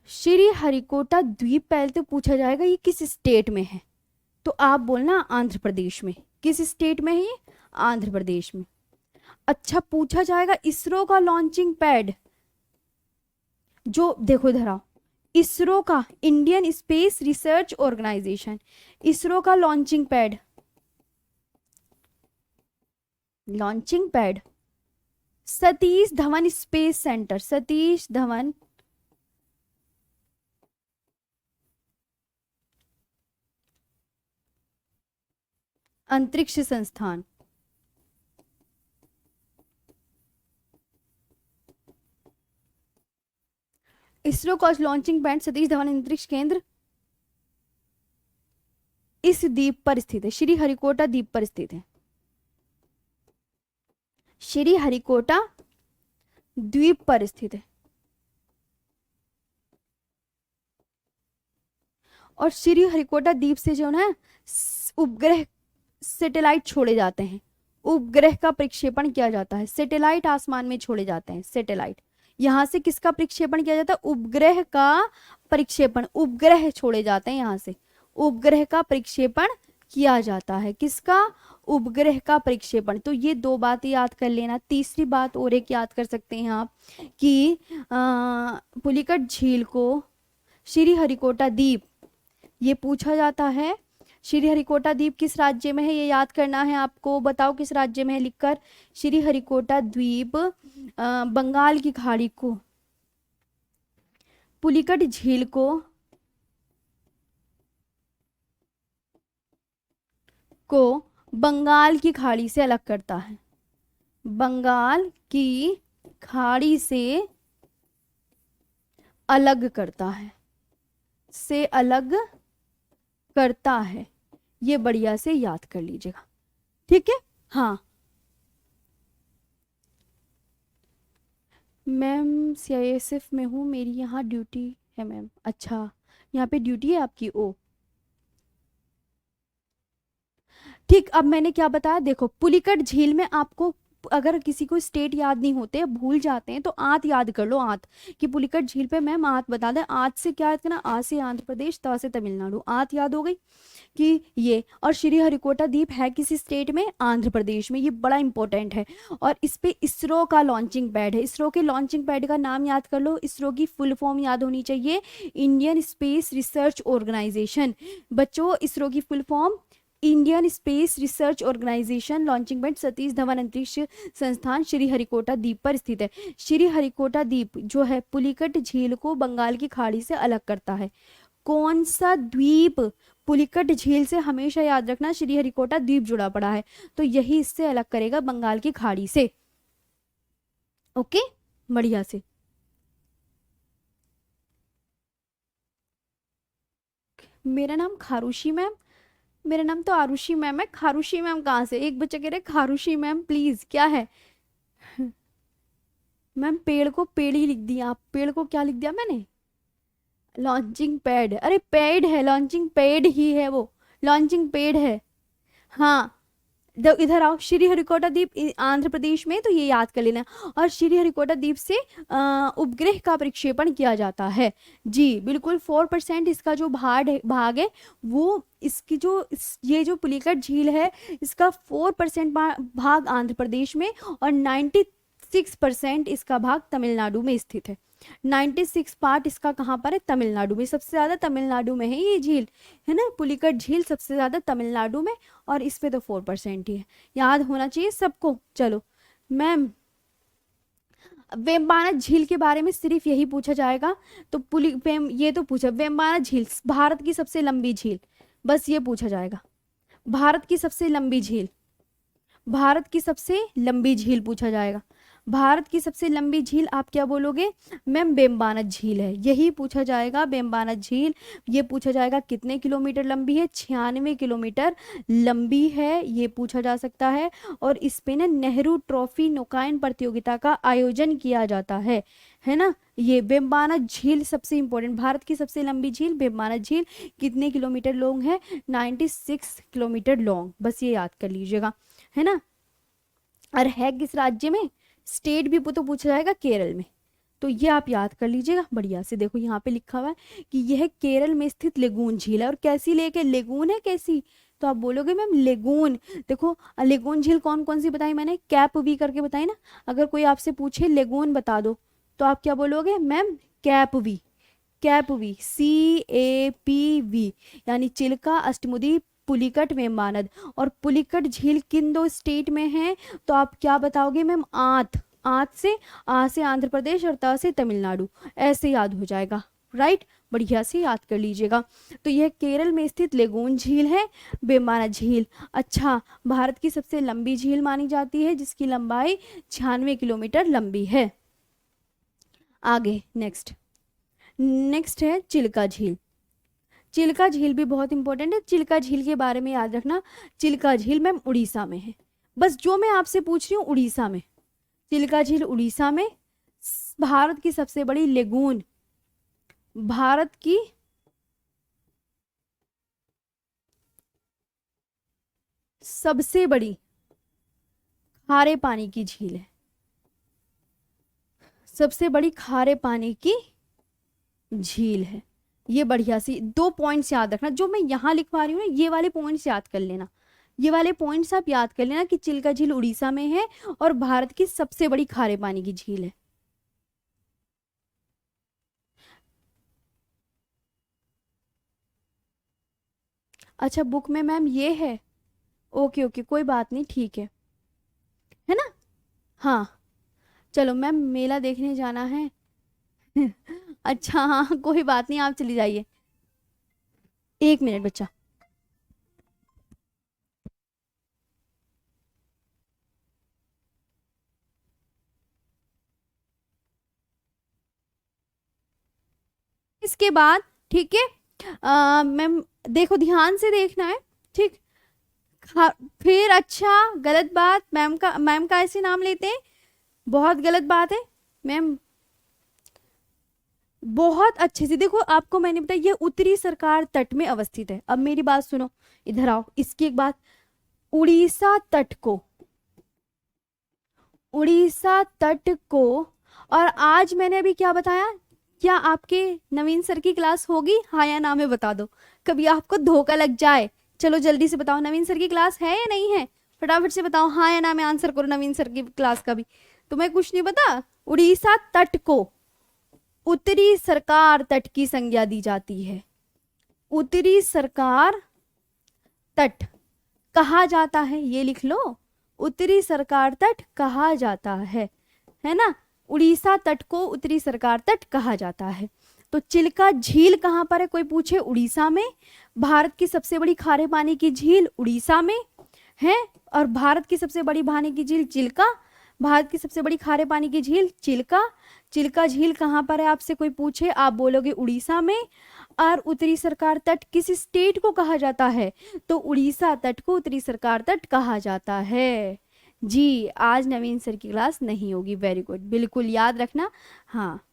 श्री हरिकोटा द्वीप पहले तो पूछा जाएगा ये किस स्टेट में है, तो आप बोलना आंध्र प्रदेश में। किस स्टेट में है ये? आंध्र प्रदेश में। अच्छा, पूछा जाएगा इसरो का लॉन्चिंग पैड, जो देखो इधर आओ, इसरो का, Indian space research organisation, ISRO का launching pad, launching pad Satish Dhawan space centre, Satish Dhawan अंतरिक्ष संस्थान। इसरो का लॉन्चिंग पैड सतीश धवन अंतरिक्ष केंद्र इस द्वीप पर स्थित है, श्री हरिकोटा द्वीप पर स्थित है, श्री हरिकोटा द्वीप पर स्थित है। और श्री हरिकोटा द्वीप से जो है उपग्रह, सैटेलाइट छोड़े जाते हैं, उपग्रह का प्रक्षेपण किया जाता है, सैटेलाइट आसमान में छोड़े जाते हैं, सैटेलाइट। यहां से किसका प्रक्षेपण किया जाता है? उपग्रह का प्रक्षेपण, उपग्रह छोड़े जाते हैं यहां से, उपग्रह का प्रक्षेपण किया जाता है। किसका? उपग्रह का प्रक्षेपण। तो ये दो बातें याद कर लेना। तीसरी बात और एक याद कर सकते हैं आप कि पुलिकट झील को श्री हरिकोटा द्वीप, ये पूछा जाता है। श्री हरिकोटा द्वीप किस राज्य में है ये याद करना है आपको, बताओ किस राज्य में है लिखकर। श्री हरिकोटा द्वीप बंगाल की खाड़ी को, पुलिकट झील को बंगाल की खाड़ी से अलग करता है, बंगाल की खाड़ी से अलग करता है, से अलग करता है। ये बढ़िया से याद कर लीजिएगा, ठीक है। हाँ मैम सीआईएसएफ में हूँ, मेरी यहाँ ड्यूटी है मैम। अच्छा, यहाँ पे ड्यूटी है आपकी, ओ ठीक। अब मैंने क्या बताया, देखो पुलिकट झील में आपको, अगर किसी को स्टेट याद नहीं होते, भूल जाते हैं, तो आत याद कर लो, आत। कि पुलिकट झील पे मैम आत बता दें, आत से क्या याद करना? आ से आंध्र प्रदेश, ता से तमिलनाडु, आत याद हो गई कि ये। और श्री हरिकोटा द्वीप है किसी स्टेट में? आंध्र प्रदेश में। ये बड़ा इंपॉर्टेंट है। और इस पे इसरो का लॉन्चिंग पैड है, इसरो के लॉन्चिंग पैड का नाम याद कर लो। इसरो की फुल फॉर्म याद होनी चाहिए, इंडियन स्पेस रिसर्च ऑर्गेनाइजेशन। बच्चों, इसरो की full form Indian space research organisation, launching pad Satish Dhawan अंतरिक्ष संस्थान, श्री हरिकोटा द्वीप पर स्थित है। श्री हरिकोटा द्वीप जो है पुलिकट झील को बंगाल की खाड़ी से अलग करता है। कौन सा द्वीप? पुलिकट झील से हमेशा याद रखना श्री हरिकोटा द्वीप जुड़ा पड़ा है, तो यही इससे अलग करेगा बंगाल की खाड़ी से। ओके, बढ़िया से। मेरा नाम खारुशी मैम, मेरा नाम तो आरुषि मैम है। खारुशी मैम कहाँ से? एक बच्चा कह रहे खारुशी मैम प्लीज, क्या है मैम? पेड़ को पेड़ ही लिख दिया आप, पेड़ को क्या लिख दिया मैंने? लॉन्चिंग पैड, अरे पैड है, लॉन्चिंग पैड ही है वो, लॉन्चिंग पैड है। हाँ इधर आओ, श्रीहरिकोटा द्वीप आंध्र प्रदेश में, तो ये याद कर लेना। और श्रीहरिकोटा द्वीप से उपग्रह का प्रक्षेपण किया जाता है। जी बिल्कुल, 4% इसका जो भाग है वो इसकी जो ये जो पुलिकट झील है इसका 4% भाग आंध्र प्रदेश में और 96% इसका भाग तमिलनाडु में स्थित है। 96 पार्ट इसका कहाँ पर है? तमिलनाडु में। सबसे ज्यादा तमिलनाडु में है ये झील, है ना, पुलिकट झील सबसे ज्यादा तमिलनाडु में, और इस पे तो 4% ही है। याद होना चाहिए सबको। चलो मैम, वेम्बाना झील के बारे में सिर्फ यही पूछा जाएगा, तो ये तो पूछा, वेम्बाना झील भारत की सबसे लंबी झील, बस ये पूछा जाएगा। भारत की सबसे लंबी झील, भारत की सबसे लंबी झील पूछा जाएगा। भारत की सबसे लंबी झील आप क्या बोलोगे? मैम बेम्बाना झील है, यही पूछा जाएगा। बेम्बाना झील ये पूछा जाएगा कितने किलोमीटर लंबी है? 96 किलोमीटर लंबी है, ये पूछा जा सकता है। और इस पे ना नेहरू ट्रॉफी नौकायन प्रतियोगिता का आयोजन किया जाता है ना। ये बेम्बाना झील सबसे इंपॉर्टेंट, भारत की सबसे लंबी झील बेम्बाना झील कितने किलोमीटर लॉन्ग है? 96 किलोमीटर लॉन्ग, बस ये याद कर लीजिएगा, है ना। और है किस राज्य में? स्टेट भी तो पूछा जाएगा, केरल में, तो ये आप याद कर लीजिएगा बढ़िया से। देखो यहाँ पे लिखा हुआ है कि यह केरल में स्थित लेगून झील है। और कैसी लेक है? लेगून है। कैसी? तो आप बोलोगे मैम लेगून। देखो लेगून झील कौन कौन सी बताई मैंने? कैप वी करके बताई ना। अगर कोई आपसे पूछे लेगून बता दो तो आप क्या बोलोगे? Ma'am cap V, cap V, CAPV, यानी चिल्का, अष्टमुदी, पुलिकट, वेम्बानद। और पुलिकट झील किन दो स्टेट में है? तो आप क्या बताओगे मैम? आंत, आंत से, आ से आंध्र प्रदेश और त से तमिलनाडु, ऐसे याद हो जाएगा, राइट। बढ़िया से याद कर लीजिएगा। तो यह केरल में स्थित लेगून झील है, बेम्बाना झील। अच्छा, भारत की सबसे लंबी झील मानी जाती है जिसकी लंबाई 96 किलोमीटर लंबी है। आगे नेक्स्ट है चिल्का झील। चिल्का झील भी बहुत इंपॉर्टेंट है। चिल्का झील के बारे में याद रखना, चिल्का झील मैम उड़ीसा में है। बस जो मैं आपसे पूछ रही हूँ उड़ीसा में, चिल्का झील उड़ीसा में। भारत की सबसे बड़ी लेगून, भारत की सबसे बड़ी खारे पानी की झील है, सबसे बड़ी खारे पानी की झील है। ये बढ़िया सी 2 पॉइंट्स याद रखना, जो मैं यहाँ लिखवा रही हूँ ना, ये वाले पॉइंट्स याद कर लेना। ये वाले पॉइंट्स आप याद कर लेना कि चिल्का झील उड़ीसा में है और भारत की सबसे बड़ी खारे पानी की झील है। अच्छा, बुक में मैम ये है, ओके ओके, कोई बात नहीं, ठीक है ना। हाँ चलो मैम, मेला देखने जाना है। अच्छा हाँ, कोई बात नहीं, आप चली जाइए। 1 मिनट बच्चा। इसके बाद ठीक है मैम, देखो ध्यान से देखना है, ठीक। फिर अच्छा, गलत बात, मैम का ऐसे नाम लेते हैं, बहुत गलत बात है मैम। बहुत अच्छे से देखो, आपको मैंने बताया ये उत्तरी सरकार तट में अवस्थित है। अब मेरी बात सुनो, इधर आओ, इसकी एक बात, उड़ीसा तट को, उड़ीसा तट को, और आज मैंने अभी क्या बताया? क्या आपके नवीन सर की क्लास होगी? हाँ या ना में बता दो, कभी आपको धोखा लग जाए। चलो जल्दी से बताओ, नवीन सर की क्लास है या नहीं है? फटाफट से बताओ, हाँ या ना में आंसर करो। नवीन सर की क्लास का भी तुम्हें कुछ नहीं पता? उड़ीसा तट को उत्तरी सरकार तट की संज्ञा दी जाती है। उत्तरी सरकार तट कहा जाता है, ये लिख लो, उत्तरी सरकार तट कहा जाता है ना। उड़ीसा तट को उत्तरी सरकार तट कहा जाता है। तो चिल्का झील कहाँ पर है? कोई पूछे, उड़ीसा में। भारत की सबसे बड़ी खारे पानी की झील उड़ीसा में है। और भारत की सबसे बड़ी पानी की झील चिल्का, भारत की सबसे बड़ी खारे पानी की झील चिल्का। चिल्का झील कहाँ पर है आपसे कोई पूछे, आप बोलोगे उड़ीसा में। और उत्तरी सरकार तट किस स्टेट को कहा जाता है? तो उड़ीसा तट को उत्तरी सरकार तट कहा जाता है। जी, आज नवीन सर की क्लास नहीं होगी, वेरी गुड, बिल्कुल याद रखना। हाँ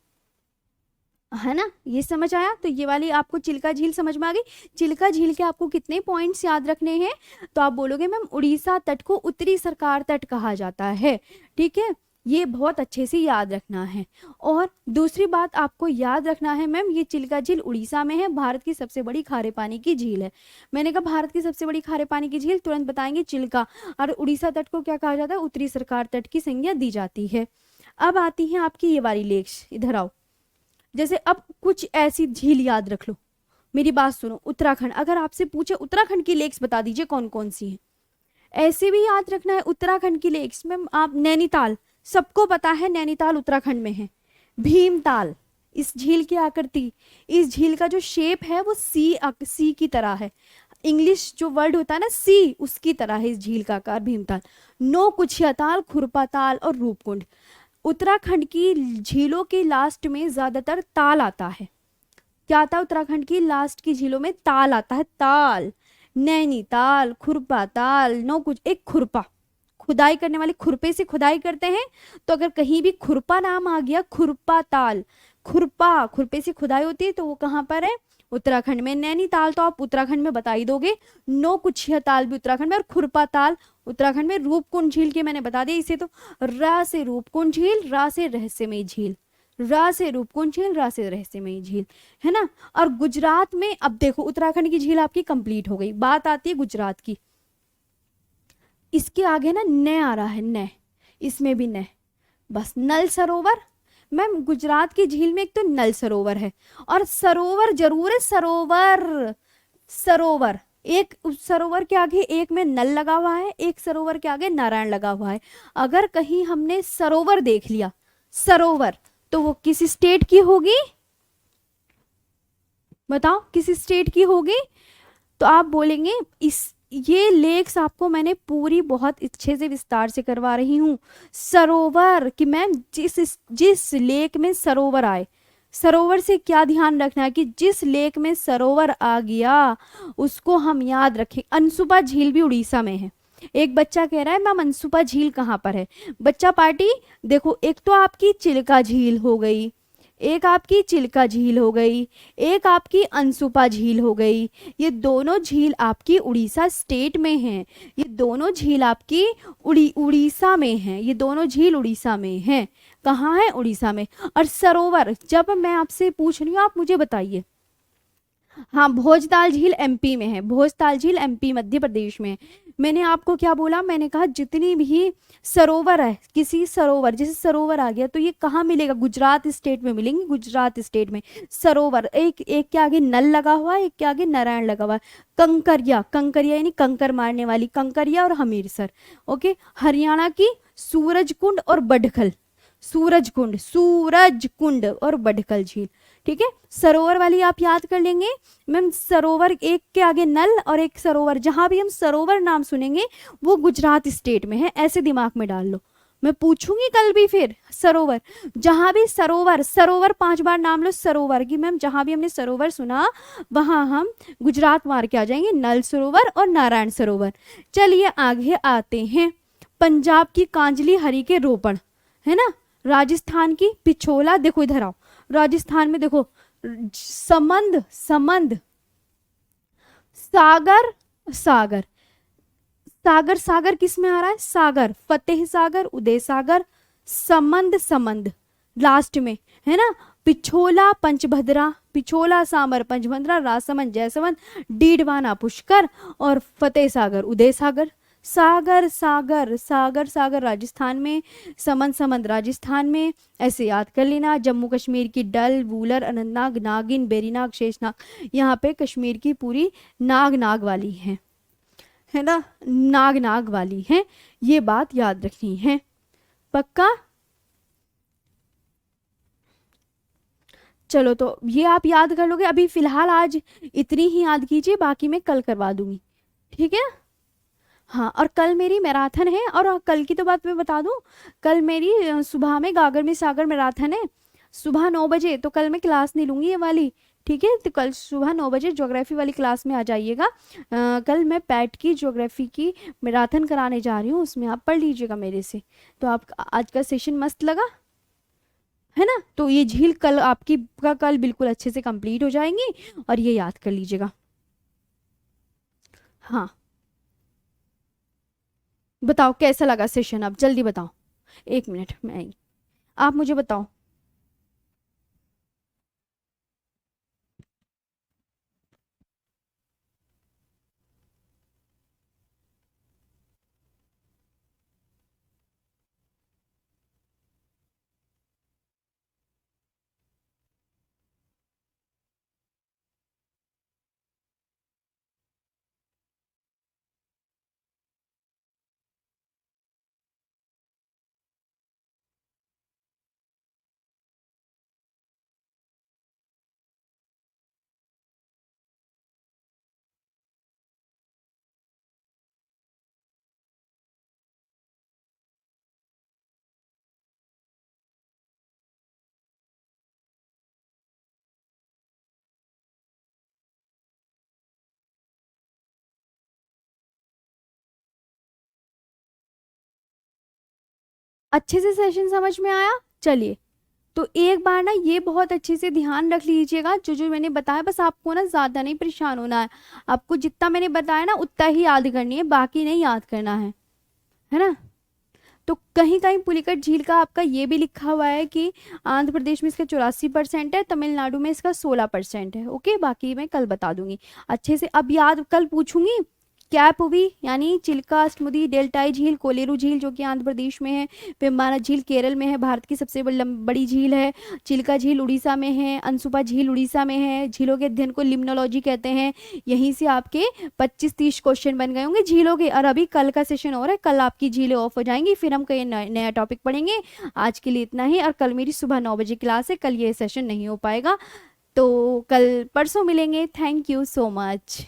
है ना, ये समझ आया। तो ये वाली आपको चिल्का झील समझ में आ गई। चिल्का झील के आपको कितने पॉइंट्स याद रखने हैं, तो आप बोलोगे मैम उड़ीसा तट को उत्तरी सरकार तट कहा जाता है। ठीक है, ये बहुत अच्छे से याद रखना है। और दूसरी बात आपको याद रखना है मैम, ये चिल्का झील उड़ीसा में है, भारत की सबसे बड़ी खारे पानी की झील है। मैंने कहा भारत की सबसे बड़ी खारे पानी की झील, तुरंत बताएंगे चिल्का। और उड़ीसा तट को क्या कहा जाता है, उत्तरी सरकार तट की संज्ञा दी जाती है। अब आती है आपकी ये वाली लेक्स, इधर आओ। जैसे अब कुछ ऐसी झील याद रख लो, मेरी बात सुनो। उत्तराखंड, अगर आपसे पूछे उत्तराखंड की लेक्स बता दीजिए कौन कौन सी हैं, ऐसे भी याद रखना है उत्तराखंड की लेक्स में। आप नैनीताल, सबको पता है नैनीताल उत्तराखंड में है। भीमताल, इस झील की आकृति, इस झील का जो शेप है वो सी की तरह है। इंग्लिश जो वर्ड होता है ना सी, उसकी तरह है इस झील का आकार भीमताल। नौकुचिया ताल, खुरपा ताल और रूपकुंड। उत्तराखंड की झीलों के लास्ट में ज्यादातर ताल आता है। क्या आता है उत्तराखंड की लास्ट की झीलों में, ताल आता है, ताल। नैनीताल, खुरपा ताल, नो कुछ, एक खुरपा, खुदाई करने वाले खुरपे से खुदाई करते हैं, तो अगर कहीं भी खुरपा नाम आ गया, खुरपा ताल, खुरपा खुरपे से खुदाई होती है, तो वो कहाँ पर है, उत्तराखंड में। नैनीताल तो आप उत्तराखंड में बता ही दोगे, नो कुछिया ताल भी उत्तराखंड में, और खुरपा ताल उत्तराखंड में। रूपकुंड झील के मैंने बता दिया, इसे तो रा से रूपकुंड झील, रा से रहस्यमयी झील, रा से रूपकुंड झील, रा से रहस्यमयी झील, है ना। और गुजरात में, अब देखो उत्तराखंड की झील आपकी कंप्लीट हो गई, बात आती है गुजरात की। इसके आगे ना न आ रहा है, न, इसमें भी न, बस नल सरोवर। मैम गुजरात की झील में एक तो नल सरोवर है, और सरोवर जरूर है, सरोवर, सरोवर। एक सरोवर के आगे एक में नल लगा हुआ है, एक सरोवर के आगे नारायण लगा हुआ है। अगर कहीं हमने सरोवर देख लिया, सरोवर, तो वो किस स्टेट की होगी, बताओ किस स्टेट की होगी। तो आप बोलेंगे इस, ये लेक्स आपको मैंने पूरी बहुत अच्छे से विस्तार से करवा रही हूँ। सरोवर कि मैम जिस जिस लेक में सरोवर आए, सरोवर से क्या ध्यान रखना है कि जिस लेक में सरोवर आ गया उसको हम याद रखें। अनसुपा झील भी उड़ीसा में है। एक बच्चा कह रहा है मैम अनसुपा झील कहाँ पर है। बच्चा पार्टी, देखो एक तो आपकी चिल्का झील हो गई, एक आपकी चिल्का झील हो गई, एक आपकी अनसुपा झील हो गई। ये दोनों झील आपकी उड़ीसा स्टेट में हैं। ये दोनों झील आपकी उड़ीसा में हैं। ये दोनों झील उड़ीसा में हैं। कहाँ है, उड़ीसा में। और सरोवर, जब मैं आपसे पूछ रही हूँ आप मुझे बताइए। हाँ, भोजताल झील एमपी में है, भोजताल झील एमपी मध्य प्रदेश में है। मैंने आपको क्या बोला, मैंने कहा जितनी भी सरोवर है, किसी सरोवर, जैसे सरोवर आ गया तो ये कहाँ मिलेगा, गुजरात स्टेट में मिलेंगे, गुजरात स्टेट में। सरोवर, एक एक के आगे नल लगा हुआ है, एक के आगे नारायण लगा हुआ है। कंकरिया, कंकरिया यानी कंकर मारने वाली, कंकरिया और हमीरसर। ओके, हरियाणा की सूरजकुंड और बडखल, सूरजकुंड, सूरजकुंड और बडखल झील। ठीक है, सरोवर वाली आप याद कर लेंगे मैम। सरोवर एक के आगे नल और एक सरोवर, जहां भी हम सरोवर नाम सुनेंगे वो गुजरात स्टेट में है, ऐसे दिमाग में डाल लो। मैं पूछूंगी कल भी फिर सरोवर, जहां भी सरोवर, सरोवर 5 बार नाम लो सरोवर की मैम। जहां भी हमने सरोवर सुना वहां हम गुजरात मार के आ जाएंगे, नल सरोवर और नारायण सरोवर। चलिए आगे आते हैं। पंजाब की कांजली हरी के रोपण, है ना। राजस्थान की पिछोला, देखो इधर आओ, राजस्थान में देखो समंद, समंद, सागर, सागर, सागर, सागर किस में आ रहा है, सागर, फतेह सागर, उदय सागर, समंद, समंद लास्ट में, है ना। पिछोला पंचभद्रा, पिछोला सामर पंचभद्रा, राजसमंद जयसमंद, डीडवाना पुष्कर और फतेह सागर उदय सागर। सागर, सागर, सागर, सागर राजस्थान में, समंद, समंद राजस्थान में, ऐसे याद कर लेना। जम्मू कश्मीर की डल, वूलर, अनंतनाग, नागिन, बेरीनाग, शेषनाग, यहाँ पे कश्मीर की पूरी नाग नाग वाली है ना, नाग नाग वाली है। ये बात याद रखनी है, पक्का। चलो तो ये आप याद कर लोगे। अभी फिलहाल आज इतनी ही याद कीजिए, बाकी मैं कल करवा दूंगी, ठीक है। हाँ, और कल मेरी मैराथन है, और कल की तो बात मैं बता दूं, कल मेरी सुबह में गागर में सागर मैराथन है, सुबह 9 बजे। तो कल मैं क्लास नहीं लूंगी ये वाली, ठीक है। तो कल सुबह 9 बजे ज्योग्राफी वाली क्लास में आ जाइएगा। कल मैं पैट की ज्योग्राफी की मैराथन कराने जा रही हूँ, उसमें आप पढ़ लीजिएगा मेरे से। तो आप, आज का सेशन मस्त लगा, है ना। तो ये झील कल आपकी का कल बिल्कुल अच्छे से कंप्लीट हो जाएंगी, और ये याद कर लीजिएगा। हाँ, बताओ कैसा लगा सेशन, आप जल्दी बताओ। 1 मिनट में आई, आप मुझे बताओ। अच्छे से सेशन समझ में आया? चलिए, तो एक बार ना ये बहुत अच्छे से ध्यान रख लीजिएगा, जो जो मैंने बताया, बस आपको ना ज़्यादा नहीं परेशान होना है। आपको जितना मैंने बताया ना उतना ही याद करनी है, बाकी नहीं याद करना है ना। तो कहीं कहीं पुलिकट झील का आपका ये भी लिखा हुआ है कि आंध्र प्रदेश में इसका 84% है, तमिलनाडु में इसका 16% है। ओके, बाकी मैं कल बता दूंगी अच्छे से। अब याद कल पूछूंगी, कैपुवी यानी चिल्का अष्टमुदी डेल्टाई झील, कोलेरू झील जो कि आंध्र प्रदेश में है, पेम्बाना झील केरल में है, भारत की सबसे बड़ी झील है, चिल्का झील उड़ीसा में है, अंसुपा झील उड़ीसा में है। झीलों के अध्ययन को लिम्नोलॉजी कहते हैं। यहीं से आपके 25-30 क्वेश्चन बन गए होंगे झीलों के। और अभी कल का सेशन और है, कल आपकी झीलें ऑफ हो जाएंगी, फिर हम कहीं नया टॉपिक पढ़ेंगे। आज के लिए इतना ही, और कल मेरी सुबह 9 बजे क्लास है, कल ये सेशन नहीं हो पाएगा, तो कल परसों मिलेंगे। Thank you so much.